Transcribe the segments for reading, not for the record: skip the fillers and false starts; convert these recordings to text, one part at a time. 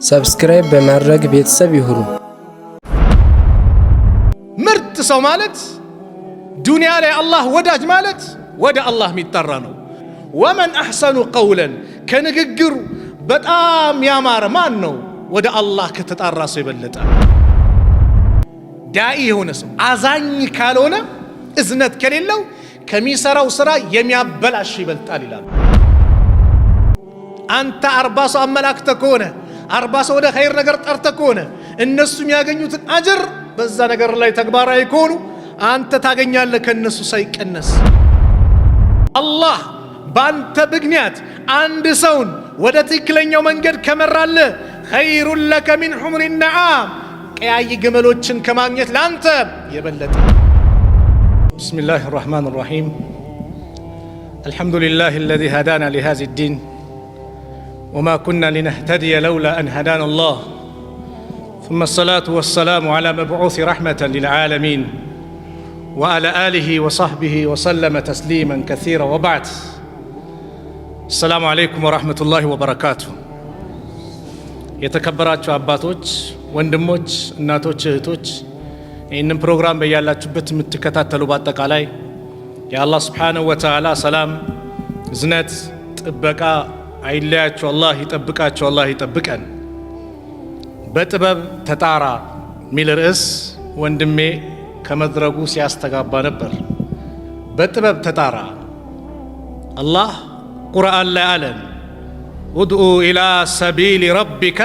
ሰብስክራይብ በማድረግ ቤተሰብ ይሁኑ። ምርጥ ሰው ማለት ዱንያ ላይ አላህ ወዳጅ ማለት ወደ አላህ የሚጠራ ነው። ወመን አሕሰኑ ቀውለን ከንግግሩ በጣም ያማረ ማን ነው? ወደ አላህ ከተጣራ ሰው የበለጠ ዳኢ የሆነ ሰው አዛኝ ካልሆነ እዝነት ከሌለው ከሚሰራው ስራ የሚያበላሽ ይበልጣል ይላል። አንተ 40 ሰው አመላክተ ከሆነ 40 ሰው ወደ ኸይር ነገር ጠርተ ከሆነ እነሱ የሚያገኙትን አጅር በዛ ነገር ላይ ተግባራዊ ከሆኑ አንተ ታገኛለህ ከነሱ ሳይቀነስ። አላህ ባንተ ምክንያት አንድ ሰውን ወደ ትክክለኛው መንገድ ከመራለ ኸይሩን ለከ ሚን ሑምሪ ነዓም ቀያይ ግመሎችን ከማግኘት ላንተ የበለጠ። ቢስሚላሂ ራህማኒ ራሂም አልሐምዱሊላሂ አለዚ ሃዳና ሊሃዚ ዲን ወማ ኩና ሊነህተዲየ ለውላ አን ሃዳና አላህ ثم الصلاة والسلام على مبعوث رحمة للعالمين وعلى آله وصحبه وسلم تسليما كثيرا وبعد. السلام عليكم ورحمة الله وبركاته. የተከበራችሁ አባቶች፣ ወንድሞች፣ እናቶች፣ እህቶች ይህንን ፕሮግራም በያላችሁበት የምትከታተሉ በአጠቃላይ የአላህ ስብሓነሁ ወተዓላ ሰላም፣ እዝነት፣ ጥበቃ አይለያችሁ። አላህ ይጠብቃችሁ፣ አላህ ይጠብቀን። በጥበብ ተጣራ ሚል ርዕስ ወንድሜ ከመድረጉ ሲያስተጋባ ነበር። በጥበብ ተጣራ አላህ ቁርአን ላይ አለን ኡድኡ ኢላ ሰቢል ረቢከ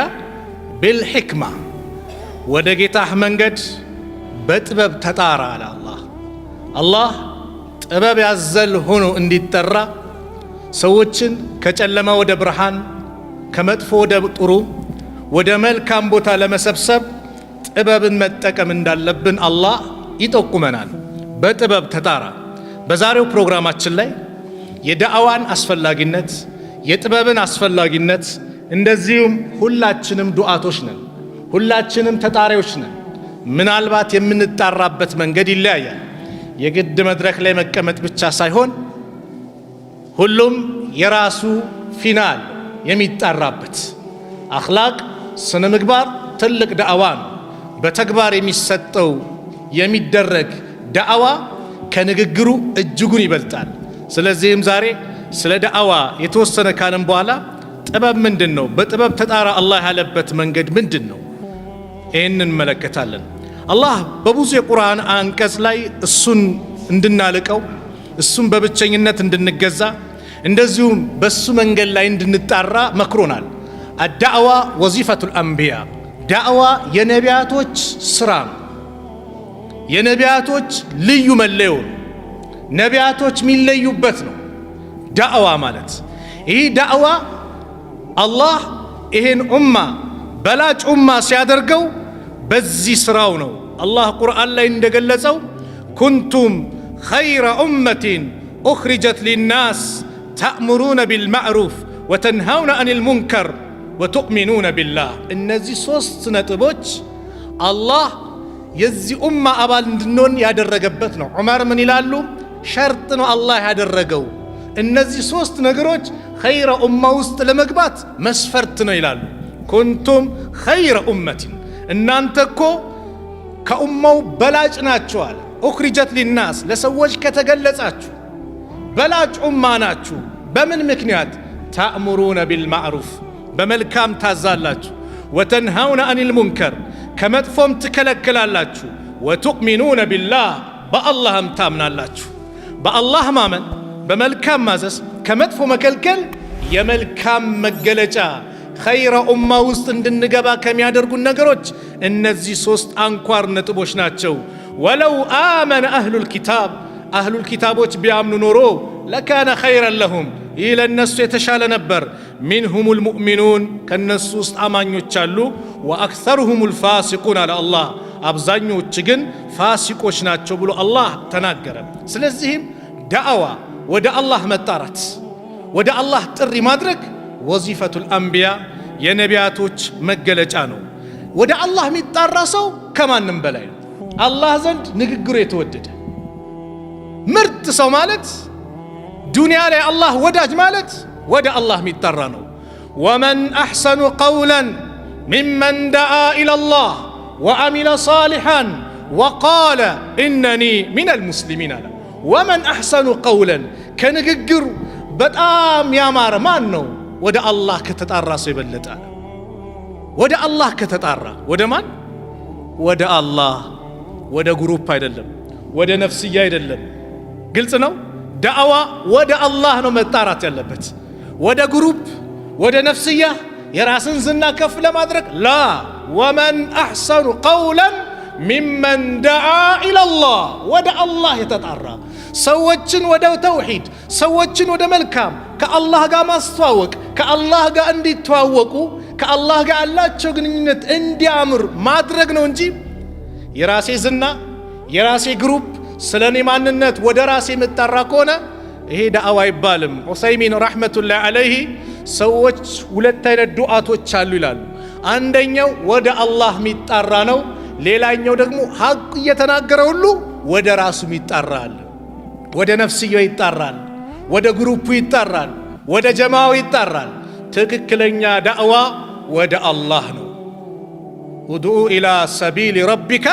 ቢልሕክማ ወደ ጌታህ መንገድ በጥበብ ተጣራ አለ አላህ ጥበብ ያዘል ሆኖ እንዲጠራ ሰዎችን ከጨለማ ወደ ብርሃን ከመጥፎ ወደ ጥሩ ወደ መልካም ቦታ ለመሰብሰብ ጥበብን መጠቀም እንዳለብን አላህ ይጠቁመናል። በጥበብ ተጣራ። በዛሬው ፕሮግራማችን ላይ የዳዕዋን አስፈላጊነት የጥበብን አስፈላጊነት እንደዚሁም ሁላችንም ዱዓቶች ነን፣ ሁላችንም ተጣሪዎች ነን። ምናልባት የምንጣራበት መንገድ ይለያያል። የግድ መድረክ ላይ መቀመጥ ብቻ ሳይሆን ሁሉም የራሱ ፊናል የሚጣራበት አኽላቅ ስነ ምግባር ትልቅ ዳዕዋ ነው። በተግባር የሚሰጠው የሚደረግ ዳዕዋ ከንግግሩ እጅጉን ይበልጣል። ስለዚህም ዛሬ ስለ ዳዕዋ የተወሰነ ካለም በኋላ ጥበብ ምንድን ነው? በጥበብ ተጣራ አላህ ያለበት መንገድ ምንድን ነው? ይህንን እንመለከታለን። አላህ በብዙ የቁርአን አንቀጽ ላይ እሱን እንድናልቀው እሱን በብቸኝነት እንድንገዛ እንደዚሁም በሱ መንገድ ላይ እንድንጣራ መክሮናል። አዳዕዋ ወዚፈቱል አንቢያ ዳዕዋ የነቢያቶች ስራ ነው። የነቢያቶች ልዩ መለዮ ነው። ነቢያቶች የሚለዩበት ነው ዳዕዋ ማለት። ይህ ዳዕዋ አላህ ይሄን ኡማ በላጭ ኡማ ሲያደርገው በዚህ ስራው ነው። አላህ ቁርአን ላይ እንደገለጸው ኩንቱም ኸይረ ኡመቲን ኡኽሪጀት ሊናስ ተእሙሩነ ቢልማዕሩፍ ወተንሃውነ አኒል ሙንከር ወቱእሚኑነ ቢላህ። እነዚህ ሶስት ነጥቦች አላህ የዚህ ኡማ አባል እንድንሆን ያደረገበት ነው። ዑመር ምን ይላሉ? ሸርጥ ነው አላህ ያደረገው። እነዚህ ሶስት ነገሮች ኸይረ ኡማ ውስጥ ለመግባት መስፈርት ነው ይላሉ። ኩንቱም ኸይረ ኡመቲን እናንተ እኮ ከኡማው በላጭ ናችኋል። ኡኽሪጀት ሊናስ ለሰዎች ከተገለጻችሁ በላጭ ኡማ ናችሁ። በምን ምክንያት? ተእሙሩነ ቢልማዕሩፍ በመልካም ታዛላችሁ፣ ወተንሃውነ አኒል ሙንከር ከመጥፎም ትከለክላላችሁ፣ ወቱእሚኑነ ቢላህ በአላህም ታምናላችሁ። በአላህ ማመን በመልካም ማዘዝ ከመጥፎ መከልከል የመልካም መገለጫ ኸይረ ኡማ ውስጥ እንድንገባ ከሚያደርጉን ነገሮች እነዚህ ሶስት አንኳር ነጥቦች ናቸው። ወለው አመነ አህሉል ኪታብ አህሉል ኪታቦች ቢያምኑ ኖሮ ለካነ ኸይረን ለሁም ይህ ለነሱ የተሻለ ነበር። ሚንሁሙል ሙእሚኑን ከነሱ ውስጥ አማኞች አሉ። ወአክሰሩሁሙል ፋሲቁን አለ አላህ አብዛኞች ግን ፋሲቆች ናቸው ብሎ አላህ ተናገረ። ስለዚህም ዳዕዋ ወደ አላህ መጣራት ወደ አላህ ጥሪ ማድረግ ወዚፈቱል አንቢያ የነቢያቶች መገለጫ ነው። ወደ አላህ የሚጣራ ሰው ከማንም በላይ ነው። አላህ ዘንድ ንግግሩ የተወደደ ምርጥ ሰው ማለት ዱንያ ላይ አላህ ወዳጅ ማለት ወደ አላህ የሚጠራ ነው። ወመን አሕሰኑ ቀውለን ሚመን ደዓ ኢለላህ ወዐሚለ ሷሊሐን ወቃለ ኢነኒ ሚነል ሙስሊሚን አለ። ወመን አሕሰኑ ቀውለን ከንግግሩ በጣም ያማረ ማን ነው? ወደ አላህ ከተጣራ ሰው የበለጠ አለ። ወደ አላህ ከተጣራ ወደ ማን? ወደ አላህ፣ ወደ ግሩፕ አይደለም፣ ወደ ነፍስያ አይደለም። ግልጽ ነው። ዳዕዋ ወደ አላህ ነው መጣራት ያለበት። ወደ ግሩፕ፣ ወደ ነፍስያ የራስን ዝና ከፍ ለማድረግ ላ። ወመን አሕሰኑ ቀውለን ሚመን ደዓ ኢለላህ ወደ አላህ የተጣራ ሰዎችን ወደ ተውሂድ፣ ሰዎችን ወደ መልካም ከአላህ ጋር ማስተዋወቅ፣ ከአላህ ጋር እንዲተዋወቁ፣ ከአላህ ጋር ያላቸው ግንኙነት እንዲያምር ማድረግ ነው እንጂ የራሴ ዝና፣ የራሴ ግሩፕ፣ ስለ እኔ ማንነት ወደ ራሴ የምጣራ ከሆነ ይሄ ዳዕዋ አይባልም። ዑሰይሚን ረሕመቱላሂ ዐለይሂ ሰዎች ሁለት አይነት ዱዓቶች አሉ ይላሉ። አንደኛው ወደ አላህ የሚጣራ ነው። ሌላኛው ደግሞ ሐቅ እየተናገረ ሁሉ ወደ ራሱ ይጣራል። ወደ ነፍስያው ይጣራል፣ ወደ ግሩፑ ይጣራል፣ ወደ ጀማው ይጣራል። ትክክለኛ ዳዕዋ ወደ አላህ ነው። ኡድኡ ኢላ ሰቢሊ ረቢከ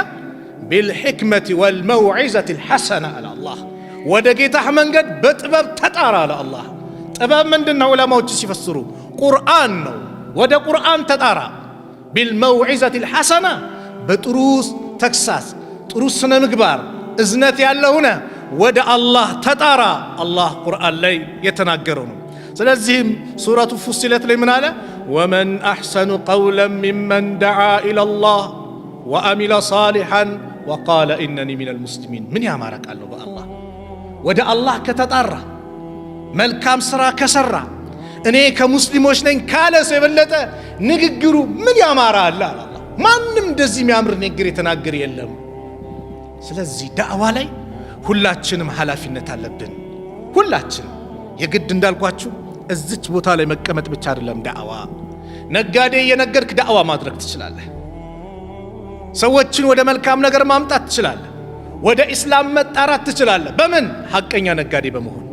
ቢልሕክመቲ ወልመውዒዘቲ ልሐሰና አለ አላህ። ወደ ጌታህ መንገድ በጥበብ ተጣራ አለ አላህ። ጥበብ ምንድን ነው? ዑለማዎች ሲፈስሩ ቁርአን ነው። ወደ ቁርአን ተጣራ። ቢልመውዒዘቲ ልሐሰና በጥሩ ተግሳስ፣ ጥሩ ስነ ምግባር፣ እዝነት ያለው ሆነ ወደ አላህ ተጣራ። አላህ ቁርአን ላይ የተናገረው ነው። ስለዚህም ሱረቱ ፉሲለት ላይ ምን አለ? ወመን አሕሰኑ ቀውለን ሚመን ደዓ ኢለላህ ወአሚለ ሷሊሐን ወቃለ ኢነኒ ሚነል ሙስሊሚን። ምን ያማረ ቃል ነው! በአላህ ወደ አላህ ከተጣራ መልካም ስራ ከሰራ እኔ ከሙስሊሞች ነኝ ካለ ሰው የበለጠ ንግግሩ ምን ያማረ አለ አላህ። ማንም እንደዚህ የሚያምር ንግግር የተናገረ የለም። ስለዚህ ዳዕዋ ላይ ሁላችንም ኃላፊነት አለብን። ሁላችንም የግድ እንዳልኳችሁ እዚች ቦታ ላይ መቀመጥ ብቻ አይደለም ዳዕዋ። ነጋዴ የነገርክ ዳዕዋ ማድረግ ትችላለህ። ሰዎችን ወደ መልካም ነገር ማምጣት ትችላለህ። ወደ ኢስላም መጣራት ትችላለህ። በምን? ሐቀኛ ነጋዴ በመሆን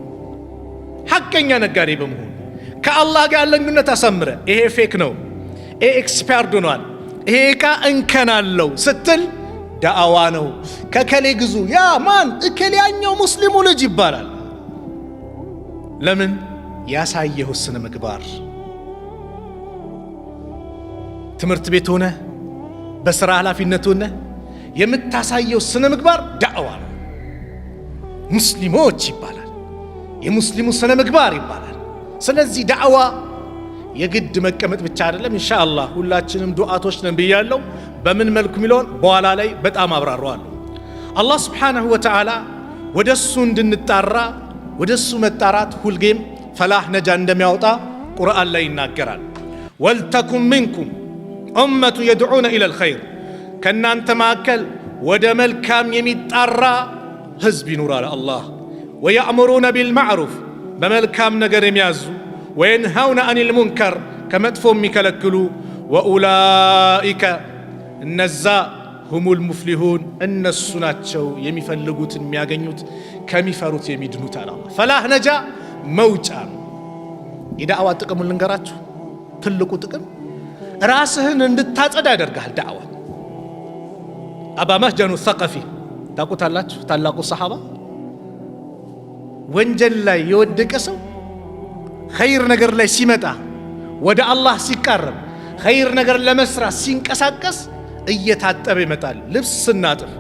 ሐቀኛ ነጋዴ በመሆን ከአላህ ጋር ያለን ግንኙነት አሰምረ። ይሄ ፌክ ነው፣ ይሄ ኤክስፓየርድ ሆኗል፣ ይሄ ዕቃ እንከን አለው ስትል ዳዕዋ ነው። ከከሌ ግዙ፣ ያ ማን እከሌ ያኛው ሙስሊሙ ልጅ ይባላል። ለምን? ያሳየው ስነ ምግባር። ትምህርት ቤት ሆነ በስራ ኃላፊነት ሆነ የምታሳየው ስነ ምግባር ዳዕዋ ነው። ሙስሊሞች ይባላል፣ የሙስሊሙ ስነ ምግባር ይባላል። ስለዚህ ዳዕዋ የግድ መቀመጥ ብቻ አይደለም። ኢንሻአላህ ሁላችንም ዱዓቶች ነን ብያለሁ። በምን መልኩ ሚለውን በኋላ ላይ በጣም አብራራዋለሁ። አላህ ስብሓነሁ ወተዓላ ወደሱ እንድንጣራ፣ ወደሱ መጣራት ሁልጌም ፈላህ ነጃ እንደሚያወጣ ቁርአን ላይ ይናገራል። ወልተኩም ሚንኩም ኡመቱ የድዑነ ኢለል ኸይር፣ ከእናንተ መካከል ወደ መልካም የሚጣራ ህዝብ ይኑራል አላህ። ወየእሙሩነ ቢልማዕሩፍ፣ በመልካም ነገር የሚያዙ፣ ወየንሃውነ አኒል ሙንከር፣ ከመጥፎ የሚከለክሉ፣ ወኡላኢከ፣ እነዛ ሁሙል ሙፍሊሁን፣ እነሱ ናቸው የሚፈልጉትን የሚያገኙት፣ ከሚፈሩት የሚድኑት አለ አላህ። ፈላህ ነጃ መውጫ ነው። የዳዕዋ ጥቅሙን ልንገራችሁ። ትልቁ ጥቅም ራስህን እንድታጸዳ ያደርግሃል ዳዕዋ። አባ መህጀኑ ሰቀፊ ታውቁታላችሁ? ታላቁ ሰሓባ። ወንጀል ላይ የወደቀ ሰው ኸይር ነገር ላይ ሲመጣ፣ ወደ አላህ ሲቃረብ፣ ኸይር ነገር ለመስራት ሲንቀሳቀስ እየታጠበ ይመጣል። ልብስ ስናጥፍ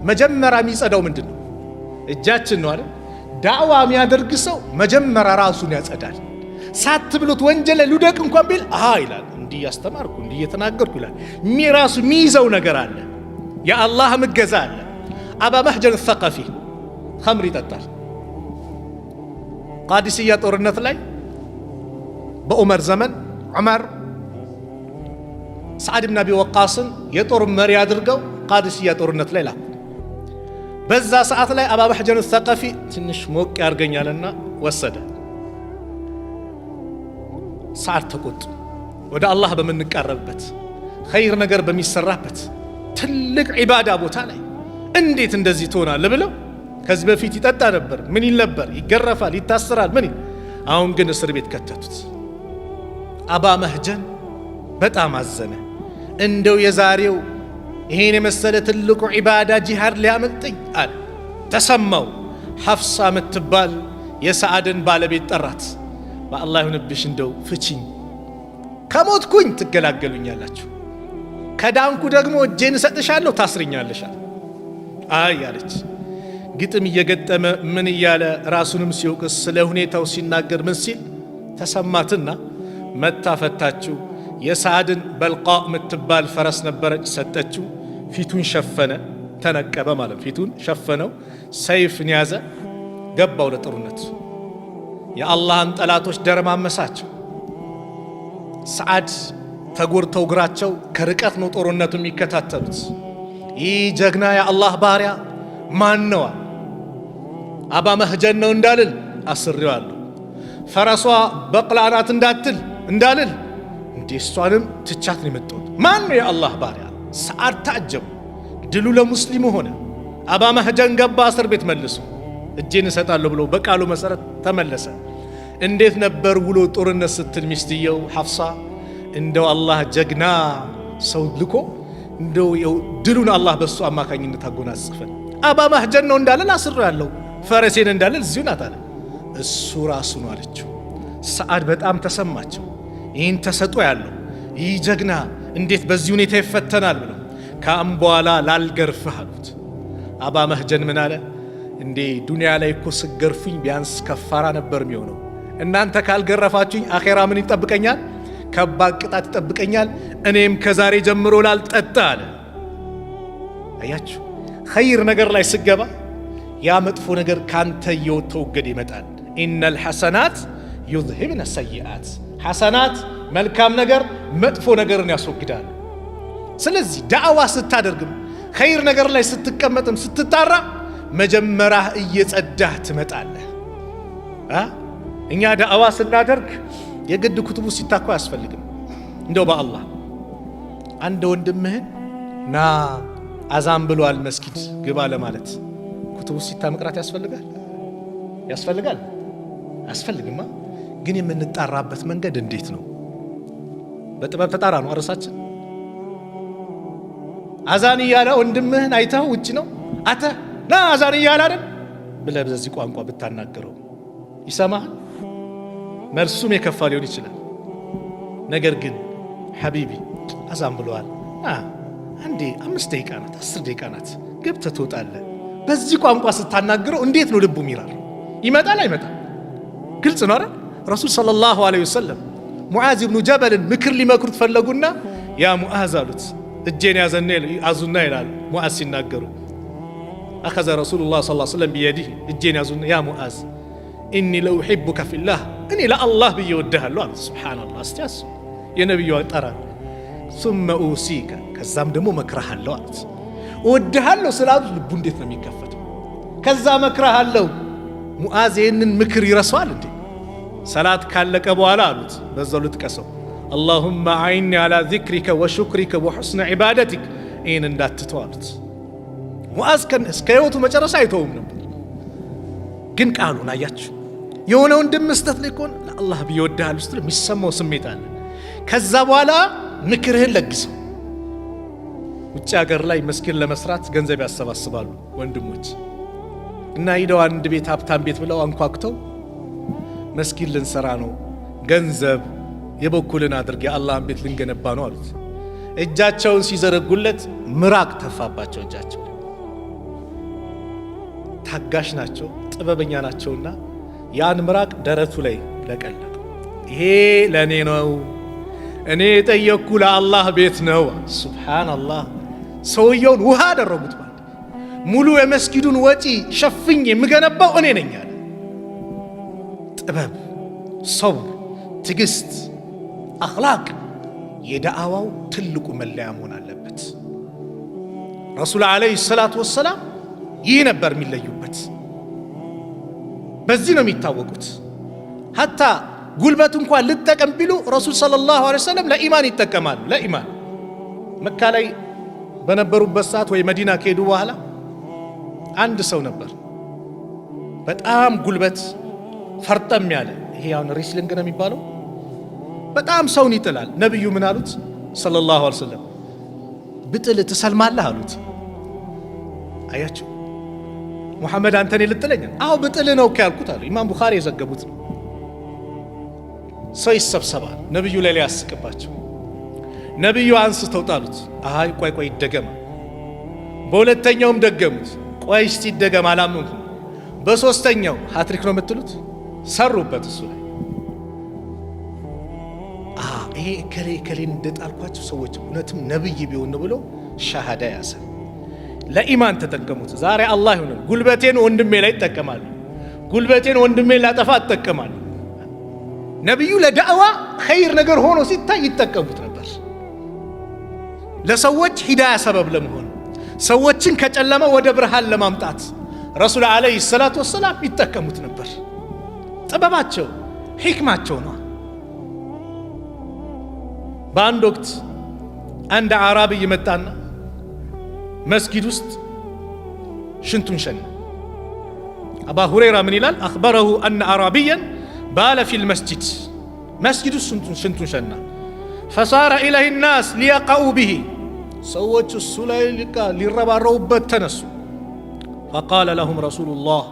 መጀመሪያ የሚጸዳው ምንድን ነው? እጃችን ነው አይደል? ዳዕዋ የሚያደርግ ሰው መጀመሪያ ራሱን ያጸዳል። ሳት ብሎት ወንጀል ላይ ልውደቅ እንኳን ቢል አሃ ይላል፣ እንዲህ ያስተማርኩ እንዲህ እየተናገርኩ ይላል። ራሱ የሚይዘው ነገር አለ፣ የአላህ እገዛ አለ። አባ መህጀን ሰቀፊ ኸምር ይጠጣል። ቃዲስያ ጦርነት ላይ በዑመር ዘመን ዑመር ሰዓድ ብን አቢ ወቃስን የጦር መሪ አድርገው ቃዲስያ ጦርነት ላይ ላኩ። በዛ ሰዓት ላይ አባ መህጀን ሰቀፊ ትንሽ ሞቅ ያርገኛልና ወሰደ። ሰዓድ ተቆጡ። ወደ አላህ በምንቃረብበት ኸይር ነገር በሚሰራበት ትልቅ ዒባዳ ቦታ ላይ እንዴት እንደዚህ ትሆናለህ ብለው ከዚህ በፊት ይጠጣ ነበር፣ ምን ይል ነበር? ይገረፋል፣ ይታሰራል፣ ምን ይል። አሁን ግን እስር ቤት ከተቱት። አባ መህጀን በጣም አዘነ። እንደው የዛሬው ይሄን የመሰለ ትልቁ ዒባዳ ጂሃድ ሊያመልጠኝ አለ። ተሰማው። ሐፍሳ ምትባል የሰዓድን ባለቤት ጠራት። በአላህ ይሁንብሽ እንደው ፍቺኝ፣ ከሞትኩኝ ትገላገሉኛላችሁ፣ ከዳንኩ ደግሞ እጄን እሰጥሻለሁ፣ ታስርኛለሽ። አይ አለች። ግጥም እየገጠመ ምን እያለ ራሱንም ሲወቅስ ስለ ሁኔታው ሲናገር ምን ሲል ተሰማትና መታ ፈታችው። የሰዓድን በልቃ ምትባል ፈረስ ነበረች፣ ሰጠችው። ፊቱን ሸፈነ፣ ተነቀበ ማለት ፊቱን ሸፈነው። ሰይፍን ያዘ፣ ገባው ለጦርነት። የአላህን ጠላቶች ደረማመሳቸው። ሰዓድ ተጎድተው እግራቸው ከርቀት ነው ጦርነቱ የሚከታተሉት። ይህ ጀግና የአላህ ባሪያ ማን ነው? አባ መህጀን ነው እንዳልል አስሬዋለሁ። ፈረሷ በቅላ ናት እንዳልል እንዴ እሷንም ትቻት ነው የመጣሁት። ማን ነው የአላህ ባሪያ? ሰዓድ ታጀቡ። ድሉ ለሙስሊሙ ሆነ። አባ መህጀን ገባ እስር ቤት መልሶ እጄን እሰጣለሁ ብሎ በቃሉ መሰረት ተመለሰ። እንዴት ነበር ውሎ ጦርነት ስትል ሚስትየው ሐፍሳ እንደው አላህ ጀግና ሰው ልኮ እንደው ድሉን አላህ በሱ አማካኝነት አጎናጽፈን። አባ መህጀን ነው እንዳልል አስሬዋለሁ፣ ፈረሴን እንዳልል እዚሁ ናት አለ። እሱ ራሱ ነው አለችው። ሰዓድ በጣም ተሰማቸው። ይህን ተሰጦ ያለው ይህ ጀግና እንዴት በዚህ ሁኔታ ይፈተናል ብለው ከአም በኋላ ላልገርፍህ አሉት። አባ መህጀን ምን አለ? እንዴ ዱንያ ላይ እኮ ስገርፉኝ ቢያንስ ከፋራ ነበር የሚሆነው። እናንተ ካልገረፋችሁኝ አኼራ ምን ይጠብቀኛል? ከባድ ቅጣት ይጠብቀኛል። እኔም ከዛሬ ጀምሮ ላልጠጣ አለ። አያችሁ፣ ኸይር ነገር ላይ ስገባ ያ መጥፎ ነገር ካንተ እየተወገደ ይመጣል። ኢነል ሐሰናት ዩዝሂብነ ሰይአት፣ ሐሰናት መልካም ነገር መጥፎ ነገርን ያስወግዳል። ስለዚህ ዳዕዋ ስታደርግም ኸይር ነገር ላይ ስትቀመጥም ስትጣራ መጀመሪያ እየጸዳህ ትመጣለህ። እኛ ዳዕዋ ስናደርግ የግድ ኩቱቡ ሲታኮ አያስፈልግም። እንደው በአላህ አንድ ወንድምህን ና አዛን ብሏል መስጊድ ግባ ለማለት ኩቱቡ ሲታ መቅራት ያስፈልጋል? አያስፈልግማ። ግን የምንጣራበት መንገድ እንዴት ነው? በጥበብ ተጣራ ነው አረሳችን። አዛን እያለ ወንድምህን አይተው ውጭ ነው አተ ና አዛን እያለ አይደል ብለህ በዚህ ቋንቋ ብታናገረው ይሰማሃል? መልሱም የከፋ ሊሆን ይችላል። ነገር ግን ሐቢቢ አዛን ብለዋል አንዴ 5 ደቂቃ ናት 10 ደቂቃ ናት ገብተህ ትወጣለህ። በዚህ ቋንቋ ስታናግረው እንዴት ነው ልቡ ሚራር? ይመጣል አይመጣም? ግልጽ ነው አይደል? ረሱል ሰለላሁ ዐለይሂ ወሰለም ሙዓዝ ብኑ ጀበልን ምክር ሊመክሩት ፈለጉና ያ ሙዓዝ አሉት። እጄን ያዙና ይላሉ ሙዓዝ ሲናገሩ አኸዘ ረሱሉላህ ሰለላሁ ዐለይሂ ወሰለም ቢየዲህ እጄን ያዙና ያ ሙዓዝ ኢኒ ለኡሒቡከ ፊላህ እኔ ለአላህ ብዬ እወድሃለሁ አሉት። ሱብሓነላህ። እስቲ አስብ የነቢዩ አጠራር። ሱመ ኡሲከ ከዛም ደግሞ መክረሃለሁ አሉት። እወድሃለሁ ስላሉት ልቡ እንዴት ነው የሚከፈተው? ከዛ መክረሃለሁ። ሙዓዝ ይህንን ምክር ይረሳዋል እንዴ? ሰላት ካለቀ በኋላ አሉት በዛው ልጥቀሰው አላሁመ አዒኒ ዓላ ዚክሪከ ወሹክሪከ ወሑስነ ዒባደቲክ። ይህን እንዳትተው አሉት። ሙዓዝ እስከ ህይወቱ መጨረሻ አይተውም ነበር። ግን ቃሉን አያችሁ። የሆነ ወንድም መስጠት ላይ ከሆነ ለአላህ ብዬ እወድሃለሁ ስትል የሚሰማው ስሜት አለ። ከዛ በኋላ ምክርህን ለግሰው። ውጭ ሀገር ላይ መስጊድ ለመስራት ገንዘብ ያሰባስባሉ ወንድሞች እና ሂደው አንድ ቤት ሀብታም ቤት ብለው አንኳኩተው መስጊድ ልንሰራ ነው፣ ገንዘብ የበኩልን አድርግ፣ የአላህን ቤት ልንገነባ ነው አሉት። እጃቸውን ሲዘረጉለት ምራቅ ተፋባቸው እጃቸው። ታጋሽ ናቸው፣ ጥበበኛ ናቸውና ያን ምራቅ ደረቱ ላይ ለቀለቀ። ይሄ ለእኔ ነው፣ እኔ የጠየቅኩ ለአላህ ቤት ነው። ሱብሓነላህ። ሰውየውን ውሃ አደረጉት። ማለት ሙሉ የመስጊዱን ወጪ ሸፍኝ የምገነባው እኔ ነኝ አለ። ጥበብ፣ ሰብር፣ ትዕግስት፣ አኽላቅ የዳዕዋው ትልቁ መለያ መሆን አለበት። ረሱል ዓለይሂ ሰላቱ ወሰላም ይህ ነበር የሚለዩበት። በዚህ ነው የሚታወቁት። ሀታ ጉልበት እንኳን ልጠቀም ቢሉ ረሱል ሰለላሁ ዐለይሂ ወሰለም ለኢማን ይጠቀማሉ። ለኢማን መካ ላይ በነበሩበት ሰዓት ወይ መዲና ከሄዱ በኋላ አንድ ሰው ነበር በጣም ጉልበት ፈርጠም ያለ። ይሄ አሁን ሪስሊንግ ነው የሚባለው። በጣም ሰውን ይጥላል። ነቢዩ ምን አሉት ሰለላሁ ዐለይሂ ወሰለም? ብጥል ትሰልማለህ አሉት። አያችሁ ሙሐመድ አንተን ልጥለኝ? አዎ ብጥል ነው ያልኩት አሉ። ኢማም ቡኻሪ የዘገቡት ነው። ሰው ይሰብሰባል ነብዩ ላይ ሊያስቅባቸው። ነብዩ አንስተው ጣሉት። አይ ቆይ ይደገም። በሁለተኛውም ደገሙት። ቆይ እስቲ ይደገም አላመንኩም። በሶስተኛው ሃትሪክ ነው የምትሉት ሰሩበት እሱ ላይ። ይሄ ከሌን እንደጣልኳቸው ሰዎች እውነትም ነብይ ቢሆን ብሎ ሻሃዳ ያሰ ለኢማን ተጠቀሙት። ዛሬ አላህ ይሁን ጉልበቴን ወንድሜ ላይ ይጠቀማሉ፣ ጉልበቴን ወንድሜ ላጠፋ ይጠቀማሉ። ነብዩ ለዳዕዋ ኸይር ነገር ሆኖ ሲታይ ይጠቀሙት ነበር። ለሰዎች ሂዳያ ሰበብ ለመሆን ሰዎችን ከጨለማ ወደ ብርሃን ለማምጣት ረሱል አለይሂ ሰላቱ ወሰላም ይጠቀሙት ነበር። ጥበባቸው ሂክማቸው ነው። በአንድ ወቅት አንድ አዕራቢ መጣና መስጊድ ውስጥ ሽንቱን ሸና። አባ ሁረይራ ምን ይላል? አኽበረሁ አነ አዕራቢያን ባለ ፊል መስጂድ፣ መስጊድ ውስጥ ሽንቱን ሸና። ፈሳረ ኢለይሂ ናስ ሊየቀኡ ቢሂ፣ ሰዎች እሱ ላይ ሊረባረቡበት ተነሱ። ፈቃለ ለሁም ረሱሉላህ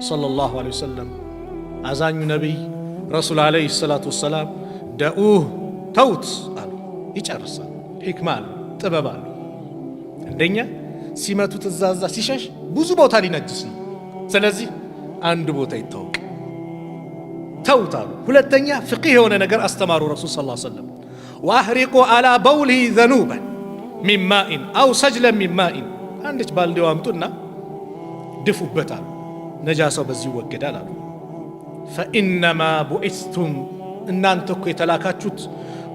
ሰለላሁ ዐለይሂ ወሰለም፣ አዛኙ ነቢይ ረሱል ዐለይሂ ሰላቱ ወሰላም ደኡህ ተውት አሉ። ይጨርሳል። ሂክማ አሉ፣ ጥበብ አሉ። አንደኛ ሲመቱት እዛዛ ሲሸሽ ብዙ ቦታ ሊነጅስ ነው። ስለዚህ አንድ ቦታ ይታወቅ ተውት አሉ። ሁለተኛ ፍቂህ የሆነ ነገር አስተማሩ ረሱል ሰለላሁ ዐለይሂ ወሰለም። ወአህሪቁ አላ በውሊሂ ዘኑበን ሚን ማኢን አው ሰጅለን ሚን ማኢን፣ አንዲች ባልዲው አምጡና ድፉበት አሉ። ነጃሳው በዚህ ይወገዳል አሉ። ፈኢነማ ቡኢስቱም፣ እናንተ እኮ የተላካችሁት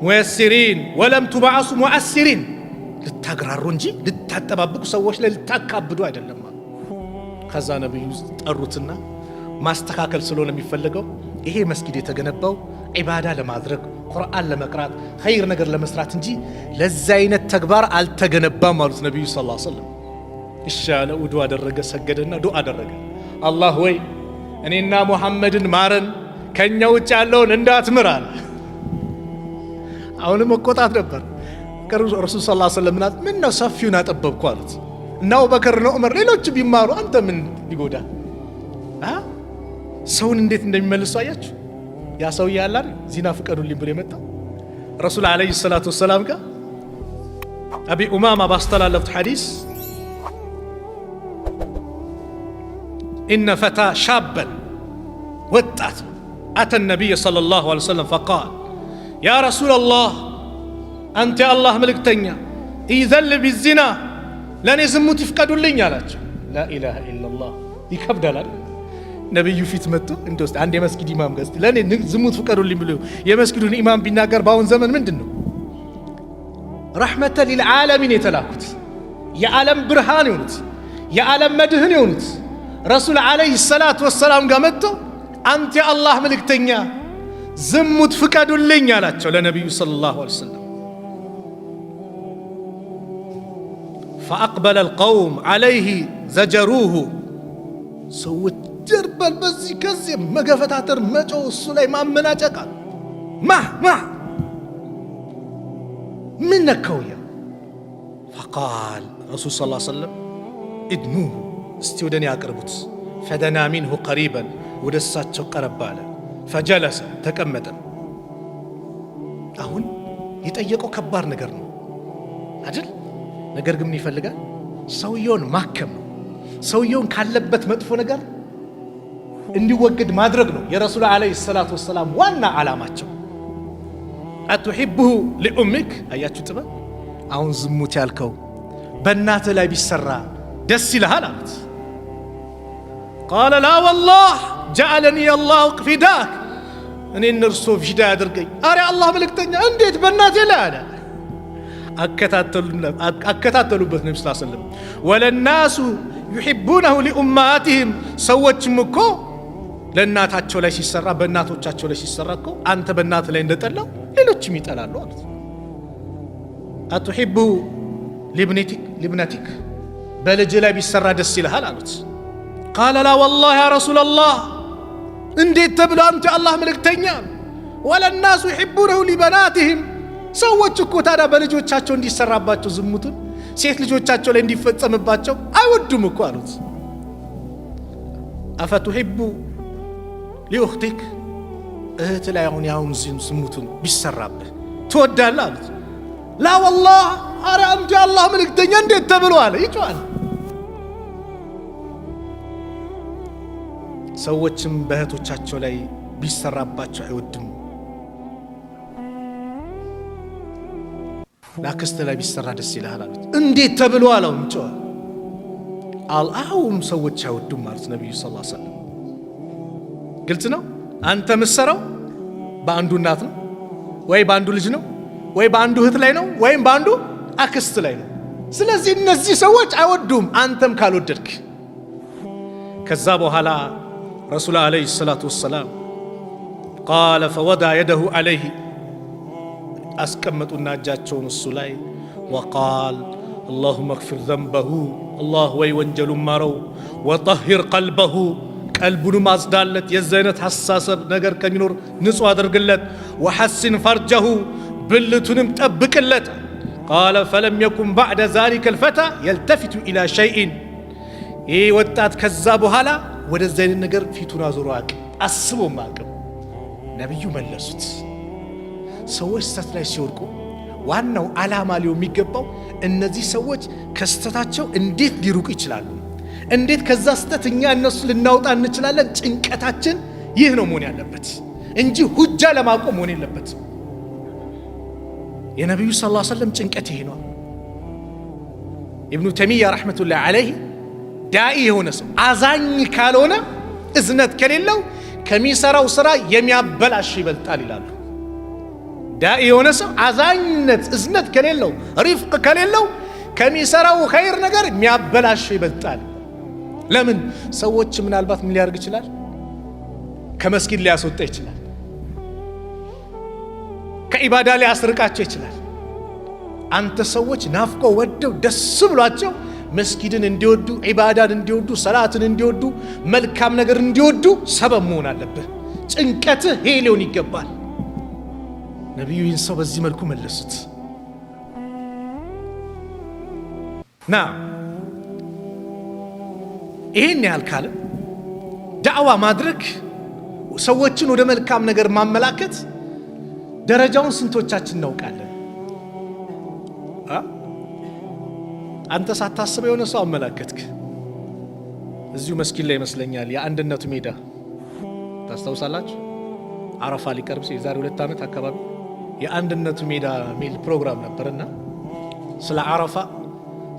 ሙየሲሪን ወለም ቱበዓሱ ሙዓሲሪን፣ ልታግራሩ እንጂ ልታጠባብቁ ሰዎች ላይ ልታካብዱ አይደለም። ከዛ ነብዩ ጠሩትና ማስተካከል ስለሆነ የሚፈልገው ይሄ መስጊድ የተገነባው ዒባዳ ለማድረግ ቁርአን ለመቅራት ኸይር ነገር ለመስራት እንጂ ለዛ አይነት ተግባር አልተገነባም አሉት ነብዩ ሰለላሁ ዐለይሂ ወሰለም። ይሻለ ውዱ አደረገ፣ ሰገደና ዱዓ አደረገ። አላህ ወይ እኔና ሙሐመድን ማረን፣ ከኛ ውጭ ያለውን እንዳትምር አለ። አሁንም መቆጣት ነበር። ረሱል ሰለላሁ ዐለይሂ ወሰለም ምን ነው ሰፊውን አጠበብኩ አሉት። እና አቡበከር ነው ዑመር ሌሎች ቢማሩ አንተ ምን ሊጎዳ? ሰውን እንዴት እንደሚመልሱ አያችሁ። ያ ሰው ያለ ዚና ፍቀዱልኝ ብሎ የመጣው ረሱል ዐለይሂ ሰላቱ ወሰላም ጋር አቢ ኡማማ ባስተላለፉት ሐዲስ ኢነ ፈታ ሻበን ወጣት አተ ነቢይ ሰለላሁ ዐለይሂ ወሰለም ፈቃል ያ ረሱለላህ አንተ የአላህ መልእክተኛ ኢዘል ቢዚና ለእኔ ዝሙት ይፍቀዱልኝ አላቸው። ላኢላሃ ኢለላህ ይከብዳል። ነብዩ ፊት መጥቶ እንደው አንድ የመስጊድ ኢማም ጋር ለኔ ዝሙት ፍቀዱልኝ ብሎ የመስጊዱን ኢማም ቢናገር በአሁን ዘመን ምንድነው? ረሕመተ ሊልዓለሚን የተላኩት የዓለም ብርሃን የሆኑት የዓለም መድህን የሆኑት ረሱል ዐለይሂ ሰላቱ ወሰላም ጋር መጥቶ አንተ የአላህ መልእክተኛ ዝሙት ፍቀዱልኝ አላቸው ለነብዩ ሰለላሁ ዐለይሂ ወሰለም። ፈአቅበለ አልቀውም ዐለይሂ ዘጀሩሁ፣ ሰዎች ጀርበል በዚህ ከዚህ መገፈታተር መጮህ እሱ ላይ ማመናጨቃል። ምን ነካውያ? ፈቃል ረሱል ሰለላሁ ዐለይሂ ወሰለም ኢድኑሁ፣ እስቲ ወደ እኔ አቅርቡት። ፈደና ሚንሁ ቀሪበን፣ ወደ እሳቸው ቀረብ አለ። ፈጀለሰ፣ ተቀመጠ። አሁን የጠየቀው ከባድ ነገር ነው አይደል? ነገር ግን ምን ይፈልጋል? ሰውየውን ማከም ነው። ሰውየውን ካለበት መጥፎ ነገር እንዲወገድ ማድረግ ነው የረሱል ዐለይሂ ሰላቱ ወሰላም ዋና ዓላማቸው። አቱሒቡሁ ሊኡሚክ፣ አያችሁ ጥበብ። አሁን ዝሙት ያልከው በእናትህ ላይ ቢሰራ ደስ ይልሃል አሉት። ቃለ ላ ወላህ ጀዐለኒ አላሁ ፊዳክ፣ እኔ እርሶ ፊዳ ያድርገኝ። አረ አላህ መልእክተኛ እንዴት በእናቴ ላይ አለ። አከታተሉበት ነቢ ስ ሰለም። ወለናሱ ዩሒቡነሁ ሊኡማቲህም፣ ሰዎችም እኮ ለእናታቸው ላይ ሲሰራ በእናቶቻቸው ላይ ሲሰራ እኮ አንተ በእናት ላይ እንደጠላው ሌሎችም ይጠላሉ አሉት። አቱሒቡ ሊብነቲክ፣ በልጅ ላይ ቢሰራ ደስ ይልሃል አሉት። ቃለ ላ ወላሂ ያ ረሱለላህ፣ እንዴት ተብሎ አንተ የአላህ መልእክተኛ። ወለናሱ ዩሒቡነሁ ሊበናቲህም፣ ሰዎች እኮ ታዲያ በልጆቻቸው እንዲሰራባቸው ዝሙትን ሴት ልጆቻቸው ላይ እንዲፈጸምባቸው አይወዱም እኮ አሉት። አፈቱሂቡ ሊኡኽቲክ እህት ላይ አሁን ያሁን ዝሙቱን ቢሰራብህ ትወዳለህ አሉት። ላ ወላሂ አረ አንተ አላህ መልእክተኛ እንዴት ተብሎ አለ ይጮሃል። ሰዎችም በእህቶቻቸው ላይ ቢሰራባቸው አይወድም። ላክስት ላይ ቢሰራ ደስ ይልሃል አሉት። እንዴት ተብሎ አለው ይጮሃል። አልአሁም ሰዎች አይወዱም ማለት ነብዩ ሰለላሁ ዐለይሂ ወሰለም። ግልጽ ነው። አንተ ምሰራው በአንዱ እናት ነው ወይ በአንዱ ልጅ ነው ወይ በአንዱ እህት ላይ ነው ወይም በአንዱ አክስት ላይ ነው። ስለዚህ እነዚህ ሰዎች አይወዱም አንተም ካልወደድክ። ከዛ በኋላ ረሱል አለይሂ ሰላቱ ወሰላም ቃለ ፈወዳ የደሁ አለይህ አስቀመጡና እጃቸውን እሱ ላይ ወቃል አላሁመ እግፊር ዘንበሁ አላህ ወይ ወንጀሉን ማረው፣ ወጠሂር ቀልበሁ ቀልቡንም አጽዳለት፣ የዚህ አይነት ሐሳሰብ ነገር ከሚኖር ንጹህ አድርግለት፣ ወሐሲን ፈርጀሁ ብልቱንም ጠብቅለት። ቃለ ፈለም የኩን ባዕደ ዛሊከ ልፈታ የልተፊቱ ኢላ ሸይኢን ይህ ወጣት ከዛ በኋላ ወደዚህ አይነት ነገር ፊቱን አዞሮ አቅም አስቦም አቅም። ነቢዩ መለሱት ሰዎች ስተት ላይ ሲወድቁ ዋናው ዓላማ ሊሆን የሚገባው እነዚህ ሰዎች ከስተታቸው እንዴት ሊሩቁ ይችላሉ፣ እንዴት ከዛ ስተት እኛ እነሱ ልናውጣ እንችላለን። ጭንቀታችን ይህ ነው መሆን ያለበት እንጂ ሁጃ ለማቆም መሆን የለበት። የነቢዩ ሰለላሁ ዐለይሂ ወሰለም ጭንቀት ይሄ ነው። ኢብኑ ተይሚያ ረሕመቱላሂ ዐለይህ ዳኢ የሆነ ሰው አዛኝ ካልሆነ እዝነት ከሌለው ከሚሰራው ስራ የሚያበላሽ ይበልጣል ይላሉ። ዳኢ የሆነ ሰው አዛኝነት እዝነት ከሌለው ሪፍቅ ከሌለው ከሚሰራው ኸይር ነገር የሚያበላሽ ይበልጣል። ለምን? ሰዎች ምናልባት ምን ሊያደርግ ይችላል? ከመስጊድ ሊያስወጣ ይችላል፣ ከኢባዳ ሊያስርቃቸው ይችላል። አንተ ሰዎች ናፍቆ ወደው ደስ ብሏቸው መስጊድን እንዲወዱ፣ ዒባዳን እንዲወዱ፣ ሰላትን እንዲወዱ፣ መልካም ነገር እንዲወዱ ሰበብ መሆን አለብህ። ጭንቀትህ ይሄ ሊሆን ይገባል። ነቢዩ ይህን ሰው በዚህ መልኩ መለሱት። ና ይህን ያህል ካለ ዳዕዋ ማድረግ ሰዎችን ወደ መልካም ነገር ማመላከት ደረጃውን ስንቶቻችን እናውቃለን? አንተ ሳታስበው የሆነ ሰው አመላከትክ። እዚሁ መስጊድ ላይ ይመስለኛል የአንድነቱ ሜዳ ታስታውሳላችሁ? አረፋ ሊቀርብ ሲል የዛሬ 2 ዓመት አካባቢ የአንድነቱ ሜዳ ሚል ፕሮግራም ነበርና ስለ አረፋ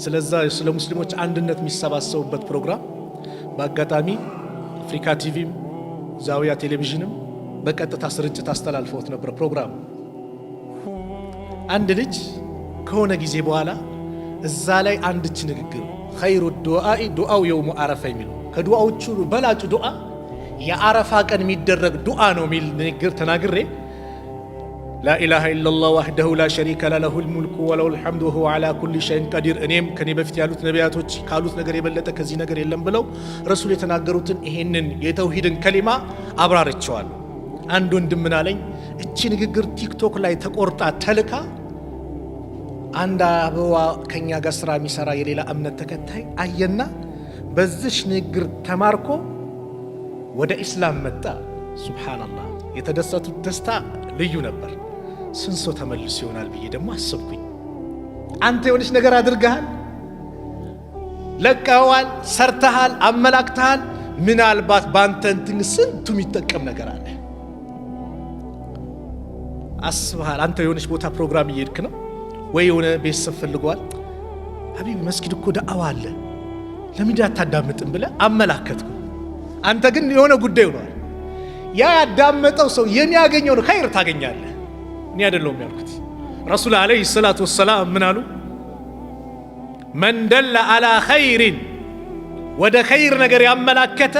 ስለዛ ስለ ሙስሊሞች አንድነት የሚሰባሰቡበት ፕሮግራም በአጋጣሚ አፍሪካ ቲቪም ዛውያ ቴሌቪዥንም በቀጥታ ስርጭት አስተላልፈውት ነበር ፕሮግራም። አንድ ልጅ ከሆነ ጊዜ በኋላ እዛ ላይ አንድች ንግግር ኸይሩ ዱዓኢ ዱዓው የውሙ አረፋ የሚለው ከዱዓዎቹ በላጩ ዱዓ የአረፋ ቀን የሚደረግ ዱዓ ነው የሚል ንግግር ተናግሬ ላኢላሃ ኢለላህ ወህደሁ ላ ሸሪከ ለሁ ለሁል ሙልኩ ወለሁል ሐምዱ ወሁወ ዐላ ኩሊ ሸይኢን ቀዲር እኔም ከኔ በፊት ያሉት ነቢያቶች ካሉት ነገር የበለጠ ከዚህ ነገር የለም ብለው ረሱል የተናገሩትን ይሄንን የተውሂድን ከሊማ አብራርቸዋል። አንድ ወንድም ምን አለኝ፣ እቺ ንግግር ቲክቶክ ላይ ተቆርጣ ተልካ አንድ አበዋ ከኛ ጋር ስራ የሚሰራ የሌላ እምነት ተከታይ አየና በዚሽ ንግግር ተማርኮ ወደ ኢስላም መጣ። ሱብሃንአላህ የተደሰቱት ደስታ ልዩ ነበር። ስንሶ ተመልሶ ይሆናል ብዬ ደግሞ አሰብኩኝ። አንተ የሆነች ነገር አድርገሃል፣ ለቀዋል፣ ሰርተሃል፣ አመላክተሃል። ምናልባት ባንተ እንትን ስንቱ የሚጠቀም ነገር አለ። አስበሃል? አንተ የሆነች ቦታ ፕሮግራም እየሄድክ ነው ወይ የሆነ ቤተሰብ ፈልገዋል። ሀቢብ መስጊድ እኮ ዳዕዋ አለ ለምን አታዳምጥም ብለህ አመላከትኩ። አንተ ግን የሆነ ጉዳይ ሆኗል። ያ ያዳመጠው ሰው የሚያገኘውን ኸይር ታገኛለህ። እኔ አይደለሁም ያልኩት። ረሱል አለይሂ ሰላቱ ወሰላም ምን አሉ? መን ደለ አላ ኸይሪን ወደ ኸይር ነገር ያመላከተ